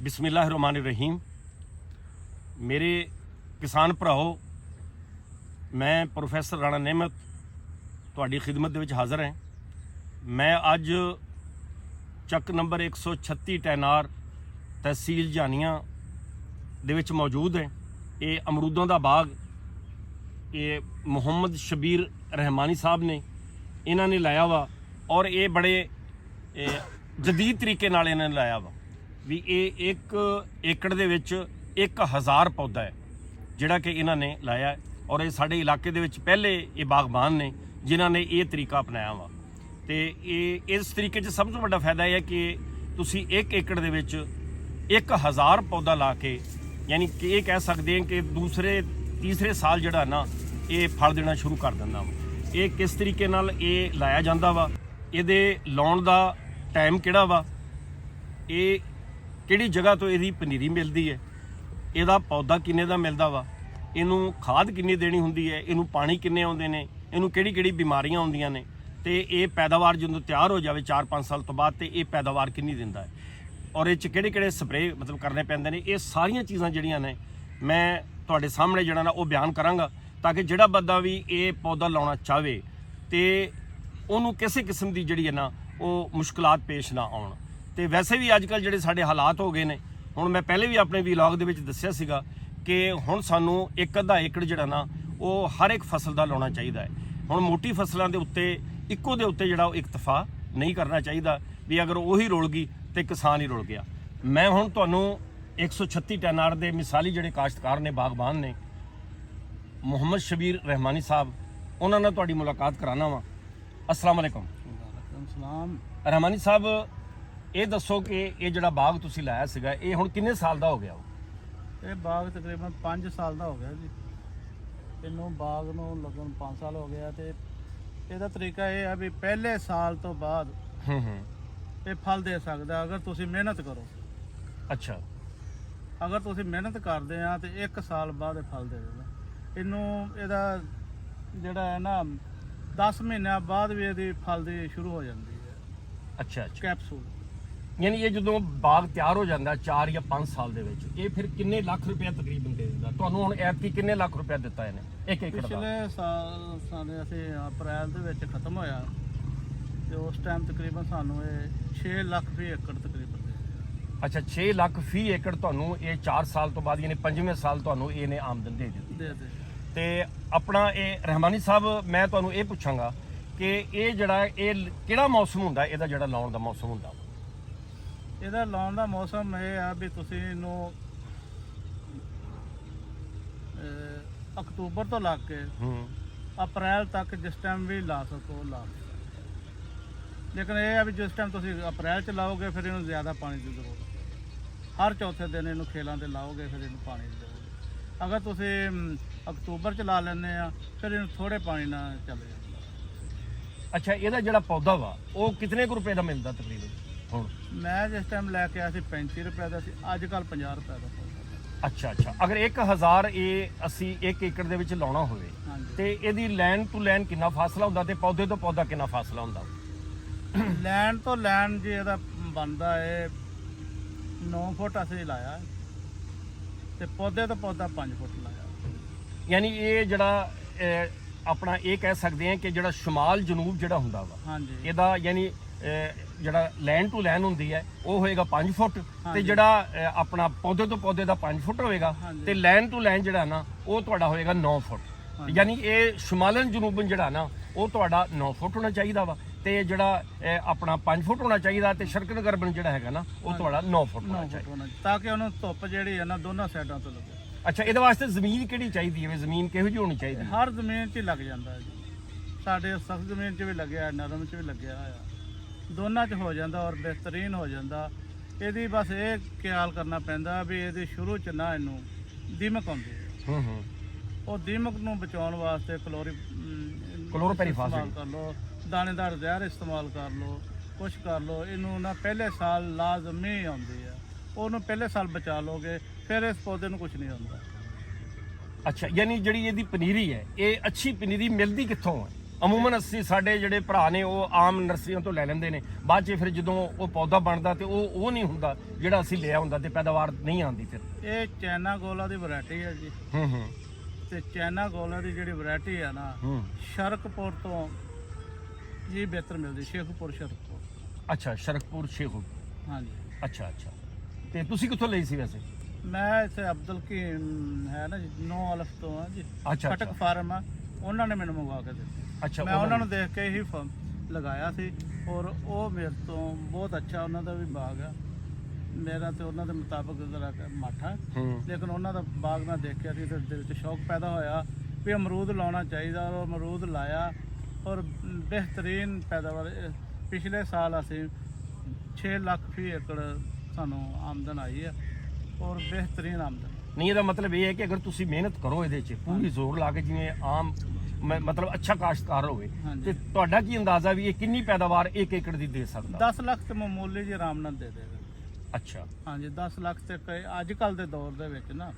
बिस्मिल्लाहिर्रहमानिर्रहीम। मेरे किसान भराओ, मैं प्रोफैसर राणा नेमत तुहाडी खिदमत दे विच हाज़र है। मैं अज ਚੱਕ नंबर 136 टैनार तहसील जानिया दे विच मौजूद है। ये अमरूदों का बाग, ये मुहम्मद शबीर रहमानी साहब ने इन्हों ने लाया वा और ये बड़े जदीद तरीके नाल इन्होंने लाया वा भी ये 1 एकड़ दे विच 1000 पौधा है जिहड़ा कि इन्होंने लाया है। और ये साडे इलाके दे विच पहले ये बागबान ने जिन्हों ने ये तरीका अपनाया वा। तो ये इस तरीके से सब तो बड़ा फायदा यह है कि तुसी 1 एकड़ दे विच 1000 पौधा ला के, यानी कि ये कह सकते हैं कि दूसरे तीसरे साल जिहड़ा ना ये फल देना शुरू कर दिंदा वा। ये किस तरीके नाल ये लाया जांदा वा, इहदे लाउण दा टाइम किहड़ा वा, ये किहड़ी जगह तो इहदी पनीरी मिलदी है, इहदा पौधा किन्ने दा मिलदा वा, इनू खाद किन्नी देनी हुंदी है, इनू पानी किन्ने आउंदे ने, इनू किहड़ी किहड़ी बीमारियां आउंदियां ने, तो ये पैदावार जो तैयार हो जाए 4-5 साल तो बाद तो ये पैदावार किन्नी दिंदा है और ये किहड़े स्प्रे मतलब करने पैंदे ने। ये सारियां चीज़ां जिहड़ियां ने मैं तुहाडे सामने जिहड़ा ना वो बयान करांगा ताकि जिहड़ा बंदा भी ये पौधा लाउणा चाहे तो उहनूं किसी किस्म की जिहड़ी है ना वो मुश्किलात पेश ना आउण। तो वैसे भी अजकल जिहड़े साडे हालात हो गए ने, हुण मैं पहले भी अपने व्लॉग दे विच दस्सिया सीगा कि हुण सानूं 1 एकड़ जिहड़ा ना वो हर एक फसल दा लाउणा चाहीदा है। हुण मोटी फसलों के उत्ते इक्को दे उत्ते जिहड़ा इकतफा नहीं करना चाहिए भी अगर वही रुल गई तो किसान ही रुल गया। मैं हुण तुहानूं 136 टैनार दे मिसाली जिहड़े काश्तकार ने, बागबान ने, मुहम्मद शबीर रहमानी साहब, उन्हां नाल तुहाडी मुलाकात कराना वा। अस्सलाम वालेकुम। रहमानी साहब, ये दसो कि ये जिहड़ा बाग तुसीं लाया सीगा ये हुण किन्ने साल दा हो गया? ये बाग तकरीबन 5 साल का हो गया जी। इनू बाग नूं लगन 5 साल हो गया। तो ਇਹਦਾ ਤਰੀਕਾ ਇਹ ਹੈ ਵੀ ਪਹਿਲੇ ਸਾਲ ਤੋਂ ਬਾਅਦ ਇਹ ਫਲ ਦੇ ਸਕਦਾ ਅਗਰ ਤੁਸੀਂ ਮਿਹਨਤ ਕਰੋ। ਅੱਛਾ, ਅਗਰ ਤੁਸੀਂ ਮਿਹਨਤ ਕਰਦੇ ਆ ਤੇ 1 ਸਾਲ ਬਾਅਦ ਇਹ ਫਲ ਦੇ ਦੇਗਾ। ਇਹਨੂੰ ਇਹਦਾ ਜਿਹੜਾ ਹੈ ਨਾ 10 ਮਹੀਨਿਆਂ ਬਾਅਦ ਵੀ ਇਹਦੀ ਫਲ ਦੀ ਸ਼ੁਰੂ ਹੋ ਜਾਂਦੀ ਹੈ। ਅੱਛਾ ਅੱਛਾ, ਕੈਪਸੂਲ यानी ये जो बाग तैयार हो जाता 4 या 5 साल दे विच ये फिर किन्ने लाख रुपया तकरीबन दे दिंदा तुहानूं? हुण ऐतकी किन्ने लाख रुपया दिता इहने 1 एकड़ दा? पिछले साल साडे ਅਸੀਂ अप्रैल ਦੇ ਵਿੱਚ ਖਤਮ ਹੋਇਆ ਤੇ ਉਸ ਟਾਈਮ ਤਕਰੀਬਨ ਸਾਨੂੰ ਇਹ 6 ਲੱਖ ਫੀ ਏਕੜ ਤਕਰੀਬਨ ਦੇ। अच्छा, 6 लाख फी एकड़ तुहानूं ये 4 साल तो बाद यानी 5वें साल तुहानूं इहने आमदन दे दित्ती ਦੇ ते अपना ये रहमानी साहब मैं तुहानूं ये पुछांगा कि ये जिहड़ा ये किहड़ा मौसम हुंदा, इहदा जिहड़ा लाउण दा मौसम हुंदा? ਇਹਦਾ ਲਾਉਣ ਦਾ ਮੌਸਮ ਇਹ ਆ ਵੀ ਤੁਸੀਂ ਇਹਨੂੰ ਅਕਤੂਬਰ ਤੋਂ ਲਾ ਕੇ ਅਪ੍ਰੈਲ ਤੱਕ ਜਿਸ ਟਾਈਮ ਵੀ ਲਾ ਸਕੋ ਲਾ ਸਕੋ। ਲੇਕਿਨ ਇਹ ਆ ਵੀ ਜਿਸ ਟਾਈਮ ਤੁਸੀਂ ਅਪ੍ਰੈਲ 'ਚ ਲਾਓਗੇ ਫਿਰ ਇਹਨੂੰ ਜ਼ਿਆਦਾ ਪਾਣੀ ਦੀ ਜ਼ਰੂਰਤ। ਹਰ ਚੌਥੇ ਦਿਨ ਇਹਨੂੰ ਖੇਲਾਂ 'ਤੇ ਲਾਓਗੇ ਫਿਰ ਇਹਨੂੰ ਪਾਣੀ ਦੀ ਜ਼ਰੂਰਤ। ਅਗਰ ਤੁਸੀਂ ਅਕਤੂਬਰ 'ਚ ਲਾ ਲੈਂਦੇ ਆ ਫਿਰ ਇਹਨੂੰ ਥੋੜ੍ਹੇ ਪਾਣੀ ਨਾਲ ਚੱਲ ਜਾਂਦਾ। अच्छा, ਇਹਦਾ ਜਿਹੜਾ ਪੌਦਾ ਵਾ ਉਹ ਕਿੰਨੇ ਕੁ ਰੁਪਏ ਦਾ ਮਿਲਦਾ ਤਕਰੀਬਨ ਹੁਣ? ਮੈਂ ਜਿਸ ਟਾਈਮ ਲੈ ਕੇ ਆਇਆ ਸੀ 35 ਰੁਪਏ ਦਾ ਸੀ, ਅੱਜ ਕੱਲ੍ਹ 50 ਰੁਪਏ ਦਾ ਪਊਗਾ। ਅੱਛਾ ਅੱਛਾ, ਅਗਰ 1000 ਇਹ ਅਸੀਂ 1 ਏਕੜ ਦੇ ਵਿੱਚ ਲਾਉਣਾ ਹੋਵੇ ਹਾਂਜੀ। ਤੇ ਇਹਦੀ ਲਾਈਨ ਟੂ ਲਾਈਨ ਕਿੰਨਾ ਫਾਸਲਾ ਹੁੰਦਾ ਤੇ ਪੌਦੇ ਤੋਂ ਪੌਦਾ ਕਿੰਨਾ ਫਾਸਲਾ ਹੁੰਦਾ? ਲੈਣ ਤੋਂ ਲੈਣ ਜੀ ਇਹਦਾ ਬਣਦਾ ਏ 9 ਫੁੱਟ ਅਸੀਂ ਲਾਇਆ ਤੇ ਪੌਦੇ ਤੋਂ ਪੌਦਾ 5 ਫੁੱਟ ਲਾਇਆ। ਯਾਨੀ ਇਹ ਜਿਹੜਾ ਆਪਣਾ ਇਹ ਕਹਿ ਸਕਦੇ ਹਾਂ ਕਿ ਜਿਹੜਾ ਸ਼ਮਾਲ ਜਨੂਬ ਜਿਹੜਾ ਹੁੰਦਾ ਵਾ ਹਾਂਜੀ ਇਹਦਾ ਯਾਨੀ ਜਿਹੜਾ ਲਾਈਨ ਟੂ ਲਾਈਨ ਹੁੰਦੀ ਹੈ ਉਹ ਹੋਏਗਾ 5 ਫੁੱਟ ਤੇ ਹਾਂਜੀ। ਜਿਹੜਾ ਆਪਣਾ ਪੌਦੇ ਤੋਂ ਪੌਦੇ ਦਾ 5 ਫੁੱਟ ਹੋਏਗਾ ਹਾਂਜੀ। ਤੇ ਲਾਈਨ ਟੂ ਲਾਈਨ ਜਿਹੜਾ ਨਾ ਉਹ ਤੁਹਾਡਾ ਹੋਏਗਾ 9 ਫੁੱਟ। ਹਾਂਜੀ। ਯਾਨੀ ਇਹ ਸ਼ਮਾਲਨ ਜਨੂਬਨ ਜਿਹੜਾ ਨਾ ਉਹ ਤੁਹਾਡਾ 9 ਫੁੱਟ ਹੋਣਾ ਚਾਹੀਦਾ ਵਾ ਤੇ ਜਿਹੜਾ ਆਪਣਾ 5 ਫੁੱਟ ਹੋਣਾ ਚਾਹੀਦਾ ਤੇ ਸ਼ਰਕਨ ਗਰਬਨ ਜਿਹੜਾ ਹੈਗਾ ਨਾ ਉਹ ਤੁਹਾਡਾ 9 ਫੁੱਟ ਹੋਣਾ 9 ਫੁੱਟ ਚਾਹੀਦਾ। ਹੋਣਾ ਤਾਂ ਕਿ ਉਹਨੂੰ ਧੁੱਪ ਜਿਹੜੀ ਹੈ ਨਾ ਦੋਨਾਂ ਸਾਈਡਾਂ ਤੋਂ ਲੱਗੇ। ਅੱਛਾ, ਇਹਦੇ ਵਾਸਤੇ ਜ਼ਮੀਨ ਕਿਹੜੀ ਚਾਹੀਦੀ ਹੈ? ਜ਼ਮੀਨ ਕਿਹੋ ਜਿਹੀ ਹੋਣੀ ਚਾਹੀਦੀ ਹੈ? ਹਰ ਜ਼ਮੀਨ 'ਚ ਹੀ ਲੱਗ ਜਾਂਦਾ ਹੈ ਜੀ। ਸਾਡੇ ਸਖਤ ਜ਼ਮੀਨ 'ਚ ਵੀ ਲੱਗਿਆ, ਨਰਮ 'ਚ ਵੀ ਲੱਗਿਆ ਹੋਇਆ, ਦੋਨਾਂ 'ਚ ਹੋ ਜਾਂਦਾ ਔਰ ਬਿਹਤਰੀਨ ਹੋ ਜਾਂਦਾ। ਇਹਦੀ ਬਸ ਇਹ ਖਿਆਲ ਕਰਨਾ ਪੈਂਦਾ ਵੀ ਇਹਦੀ ਸ਼ੁਰੂ 'ਚ ਨਾ ਇਹਨੂੰ ਦੀਮਕ ਆਉਂਦੀ ਹੈ। ਉਹ ਦੀਮਕ ਨੂੰ ਬਚਾਉਣ ਵਾਸਤੇ ਕਲੋਰੋਪੈਰੀਫਾਸ ਇਸਤੇਮਾਲ ਕਰ ਲਓ, ਦਾਣੇਦਾਰ ਜ਼ਹਿਰ ਇਸਤੇਮਾਲ ਕਰ ਲਓ, ਕੁਛ ਕਰ ਲਓ। ਇਹਨੂੰ ਨਾ ਪਹਿਲੇ ਸਾਲ ਲਾਜ਼ਮੀ ਆਉਂਦੀ ਹੈ, ਉਹਨੂੰ ਪਹਿਲੇ ਸਾਲ ਬਚਾ ਲੋਗੇ ਫਿਰ ਇਸ ਪੌਦੇ ਨੂੰ ਕੁਝ ਨਹੀਂ ਹੁੰਦਾ। ਅੱਛਾ, ਯਾਨੀ ਜਿਹੜੀ ਇਹਦੀ ਪਨੀਰੀ ਹੈ ਇਹ ਅੱਛੀ ਪਨੀਰੀ ਮਿਲਦੀ ਕਿੱਥੋਂ ਹੈ? ਅਮੂਮਨ ਅਸੀਂ ਸਾਡੇ ਜਿਹੜੇ ਭਰਾ ਨੇ ਉਹ ਆਮ ਨਰਸਰੀਆਂ ਤੋਂ ਲੈ ਲੈਂਦੇ ਨੇ, ਬਾਅਦ 'ਚ ਫਿਰ ਜਦੋਂ ਉਹ ਪੌਦਾ ਬਣਦਾ ਤੇ ਉਹ ਨਹੀਂ ਹੁੰਦਾ ਜਿਹੜਾ ਅਸੀਂ ਲਿਆ ਹੁੰਦਾ ਤੇ ਪੈਦਾਵਾਰ ਨਹੀਂ ਆਉਂਦੀ ਫਿਰ। ਇਹ ਚਾਈਨਾ ਗੋਲਾ ਦੀ ਵੈਰਾਈਟੀ ਹੈ ਜੀ। ਤੇ ਚਾਈਨਾ ਗੋਲਾ ਦੀ ਜਿਹੜੀ ਵੈਰਾਈਟੀ ਆ ਨਾ, ਸ਼ਰਕਪੁਰ ਤੋਂ ਜੀ ਬਿਹਤਰ ਮਿਲਦੀ, ਸ਼ੇਖੂਪੁਰ ਸ਼ਰਕਪੁਰ। ਅੱਛਾ, ਸ਼ਰਕਪੁਰ ਸ਼ੇਖੂ। ਹਾਂਜੀ। ਅੱਛਾ। ਤੇ ਤੁਸੀਂ ਕਿੱਥੋਂ ਲਈ ਸੀ ਵੈਸੇ? ਮੈਂ ਇੱਥੇ ਅਬਦੁਲ ਕੀ ਹੈ ਨਾ ਜੀ, 9 ਅਲਫ ਤੋਂ ਆ ਜੀ। ਅੱਛਾ। ਕਟਕ ਫਾਰਮ ਆ, ਉਹਨਾਂ ਨੇ ਮੈਨੂੰ ਮੰਗਵਾ ਕੇ ਦਿੱਤੀ। ਅੱਛਾ, ਮੈਂ ਉਹਨਾਂ ਨੂੰ ਦੇਖ ਕੇ ਹੀ ਲਗਾਇਆ ਸੀ, ਔਰ ਉਹ ਮੇਰੇ ਤੋਂ ਬਹੁਤ ਅੱਛਾ, ਉਹਨਾਂ ਦਾ ਵੀ ਬਾਗ ਆ। ਮੇਰਾ ਤੇ ਉਹਨਾਂ ਦੇ ਮੁਤਾਬਕ ਜ਼ਰਾ ਮਾਠਾ, ਲੇਕਿਨ ਉਹਨਾਂ ਦਾ ਬਾਗ ਮੈਂ ਦੇਖਿਆ ਸੀ ਤੇ ਦਿਲ 'ਚ ਸ਼ੌਕ ਪੈਦਾ ਹੋਇਆ ਵੀ ਅਮਰੂਦ ਲਾਉਣਾ ਚਾਹੀਦਾ, ਔਰ ਅਮਰੂਦ ਲਾਇਆ ਔਰ ਬਿਹਤਰੀਨ ਪੈਦਾਵਾਰ। ਪਿਛਲੇ ਸਾਲ ਅਸੀਂ 6 ਲੱਖ ਫੀ ਏਕੜ ਸਾਨੂੰ ਆਮਦਨ ਆਈ ਹੈ, ਔਰ ਬਿਹਤਰੀਨ ਆਮਦਨ। ਨਹੀਂ, ਇਹਦਾ ਮਤਲਬ ਇਹ ਹੈ ਕਿ ਅਗਰ ਤੁਸੀਂ ਮਿਹਨਤ ਕਰੋ ਇਹਦੇ 'ਚ ਪੂਰੀ ਜ਼ੋਰ ਲਾ ਕੇ, ਜਿਵੇਂ ਆਮ ਮਤਲਬ ਅੱਛਾ ਕਾਸ਼ਤਕਾਰ ਹੋਵੇ, ਤੇ ਤੁਹਾਡਾ ਕੀ ਅੰਦਾਜ਼ਾ ਵੀ ਇਹ ਕਿੰਨੀ ਪੈਦਾਵਾਰ 1 ਏਕੜ ਦੀ ਦੇ ਸਕਦਾ? 10 ਲੱਖ ਤੇ ਮਾਮੂਲੀ ਜੀ ਆਰਾਮ ਨਾਲ ਦੇ ਦੇਗਾ। ਅੱਛਾ। ਹਾਂਜੀ, 10 ਲੱਖ ਤੇ ਅੱਜ ਕੱਲ ਦੇ ਦੌਰ ਦੇ ਵਿੱਚ ਨਾ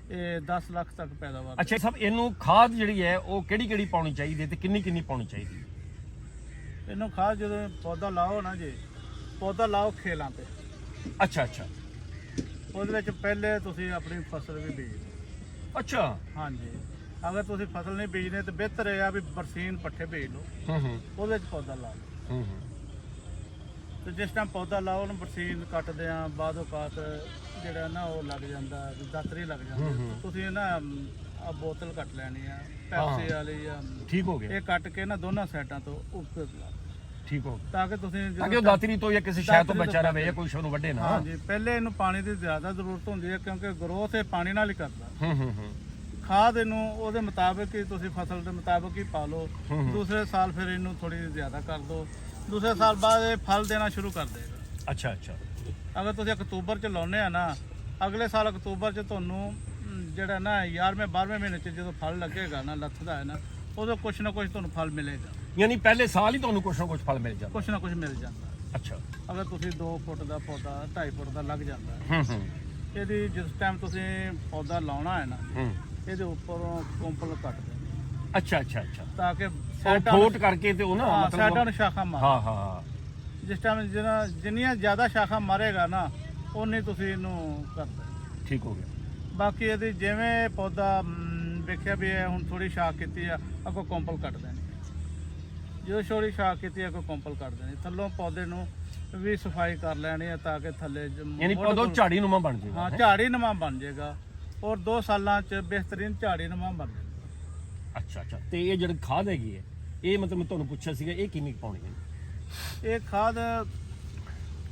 ਇਹ 10 ਲੱਖ ਤੱਕ ਪੈਦਾਵਾਰ। ਅੱਛਾ, ਸਭ ਇਹਨੂੰ ਖਾਦ ਜਿਹੜੀ ਹੈ ਉਹ ਕਿਹੜੀ ਪਾਉਣੀ ਚਾਹੀਦੀ ਹੈ ਤੇ ਕਿੰਨੀ ਪਾਉਣੀ ਚਾਹੀਦੀ? ਇਹਨੂੰ ਖਾਦ ਜਦੋਂ ਪੌਦਾ ਲਾਓ ਨਾ ਜੀ, ਪੌਦਾ ਲਾਓ ਖੇਲਾਂ ਤੇ। ਅੱਛਾ। ਉਹਦੇ ਵਿੱਚ ਪਹਿਲੇ ਤੁਸੀਂ ਆਪਣੀ ਫਸਲ ਵੀ ਬੀਜੋ। ਅੱਛਾ। ਹਾਂਜੀ, ਅਗਰ ਤੁਸੀਂ ਫਸਲ ਨਹੀਂ ਬੀਜਦੇ ਤਾਂ ਬਿਹਤਰ ਇਹ ਆ ਵੀ ਬਰਸੀਨ ਪੱਠੇ ਬੀਜ ਲਓ, ਉਹਦੇ ਵਿੱਚ ਪੌਦਾ ਲਾ ਲਓ। ਤੇ ਜਿਸ ਟਾਈਮ ਪੌਦਾ ਲਾਓ ਉਹਨੂੰ ਬਰਸੀਨ ਕੱਟਦੇ ਆ, ਬਾਅਦੋਂ ਕਾਤ ਜਿਹੜਾ ਨਾ ਉਹ ਲੱਗ ਜਾਂਦਾ, ਦਾਤਰੀ ਲੱਗ ਜਾਂਦੀ। ਤੁਸੀਂ ਨਾ ਆ ਬੋਤਲ ਕੱਟ ਲੈਣੀ ਆ ਪੈਪਸੀ ਵਾਲੀ ਆ, ਠੀਕ ਹੋ ਗਿਆ। ਇਹ ਕੱਟ ਕੇ ਨਾ ਦੋਨਾਂ ਸਾਈਡਾਂ ਤੋਂ ਉੱਪਰ ਲਾ, ਠੀਕ ਹੋ ਗਿਆ, ਤਾਂ ਕਿ ਤੁਸੀਂ ਤਾਂ ਕਿ ਉਹ ਦਾਤਰੀ ਤੋਂ ਜਾਂ ਕਿਸੇ ਸ਼ਾਇਦ ਤੋਂ ਬਚਾ ਰਵੇ ਜਾਂ ਕੋਈ ਨੂੰ ਵੱਡੇ ਨਾ। ਹਾਂਜੀ, ਪਹਿਲੇ ਇਹਨੂੰ ਪਾਣੀ ਦੀ ਜ਼ਿਆਦਾ ਜ਼ਰੂਰਤ ਹੁੰਦੀ ਹੈ ਕਿਉਂਕਿ ਗਰੋਥ ਇਹ ਪਾਣੀ ਨਾਲ ਹੀ ਕਰਦਾ। ਖਾਦ ਇਹਨੂੰ ਉਹਦੇ ਮੁਤਾਬਕ ਹੀ ਤੁਸੀਂ ਫਸਲ ਦੇ ਮੁਤਾਬਕ ਹੀ ਪਾ ਲਓ। ਦੂਸਰੇ ਸਾਲ ਫਿਰ ਇਹਨੂੰ ਥੋੜੀ ਜ਼ਿਆਦਾ ਕਰ ਦਿਓ, ਦੂਸਰੇ ਸਾਲ ਬਾਅਦ ਇਹ ਫਲ ਦੇਣਾ ਸ਼ੁਰੂ ਕਰ ਦੇਗਾ। ਅੱਛਾ। ਅਗਰ ਤੁਸੀਂ ਅਕਤੂਬਰ 'ਚ ਲਾਉਂਦੇ ਆ ਨਾ, ਅਗਲੇ ਸਾਲ ਅਕਤੂਬਰ 'ਚ ਤੁਹਾਨੂੰ ਜਿਹੜਾ ਨਾ 11ਵੇਂ 12ਵੇਂ ਮਹੀਨੇ 'ਚ ਜਦੋਂ ਫਲ ਲੱਗੇਗਾ ਨਾ, ਲੱਥਦਾ ਹੈ ਨਾ, ਉਦੋਂ ਕੁਛ ਨਾ ਕੁਛ ਤੁਹਾਨੂੰ ਫਲ ਮਿਲੇਗਾ। ਯਾਨੀ ਪਹਿਲੇ ਸਾਲ ਹੀ ਤੁਹਾਨੂੰ ਕੁਛ ਨਾ ਕੁਛ ਫਲ ਮਿਲ ਜਾਂਦਾ? ਕੁਛ ਨਾ ਕੁਛ ਮਿਲ ਜਾਂਦਾ। ਅੱਛਾ। ਅਗਰ ਤੁਸੀਂ 2 ਫੁੱਟ ਦਾ ਪੌਦਾ 2.5 ਫੁੱਟ ਦਾ ਲੱਗ ਜਾਂਦਾ, ਇਹਦੀ ਜਿਸ ਟਾਈਮ ਤੁਸੀਂ ਪੌਦਾ ਲਾਉਣਾ ਹੈ ਨਾ, ਇਹਦੇ ਉੱਪਰੋਂ ਕੰਪਲ ਕੱਟ ਦੇਣੀ। ਅੱਛਾ। ਤਾਂ ਕਿ ਫੋਟ ਕਰਕੇ ਤੇ ਉਹ ਨਾ ਮਤਲਬ ਸਾਈਡਾਂ ਨੂੰ ਸ਼ਾਖਾ ਮਾਰ। ਹਾਂ। ਜਿਸ ਟਾਈਮ ਜਿੰਨੀਆਂ ਜ਼ਿਆਦਾ ਸ਼ਾਖਾ ਮਾਰੇਗਾ ਨਾ, ਉਨੀ ਤੁਸੀਂ ਇਹਨੂੰ ਕਰਦੇ। ਠੀਕ ਹੋ ਗਿਆ। ਬਾਕੀ ਇਹਦੀ ਜਿਵੇਂ ਪੌਦਾ ਵੇਖਿਆ ਵੀ ਇਹ ਹੁਣ ਥੋੜੀ ਸ਼ਾਖ ਕੀਤੀ ਆ, ਅੱਗੋਂ ਕੰਪਲ ਕੱਟ ਦੇਣੀ। ਜਦੋਂ ਥੋੜੀ ਸ਼ਾਖ ਕੀਤੀ ਅੱਗੋਂ ਕੰਪਲ ਕੱਟ ਦੇਣੀ। ਥੱਲੋਂ ਪੌਦੇ ਨੂੰ ਵੀ ਸਫਾਈ ਕਰ ਲੈਣੀ ਹੈ ਤਾਂ ਕਿ ਥੱਲੇ ਯਾਨੀ ਪੌਦਾ ਝਾੜੀ ਨੂੰਮਾ ਬਣ ਜਾਏਗਾ। ਹਾਂ, ਝਾੜੀ ਨੂੰਮਾ ਬਣ ਜਾਏਗਾ, ਔਰ 2 ਸਾਲਾਂ 'ਚ ਬਿਹਤਰੀਨ ਝਾੜੀ ਨੂੰਮਾ ਬਣ ਜਾਏਗਾ। ਅੱਛਾ। ਤੇ ਇਹ ਜਿਹੜੀ ਖਾਦ ਹੈਗੀ ਹੈ, ਇਹ ਮਤਲਬ ਮੈਂ ਤੁਹਾਨੂੰ ਪੁੱਛਿਆ ਸੀਗਾ, ਇਹ ਕਿੰਨੀ ਪਾਉਣੀ ਹੈ? ਇਹ ਖਾਦ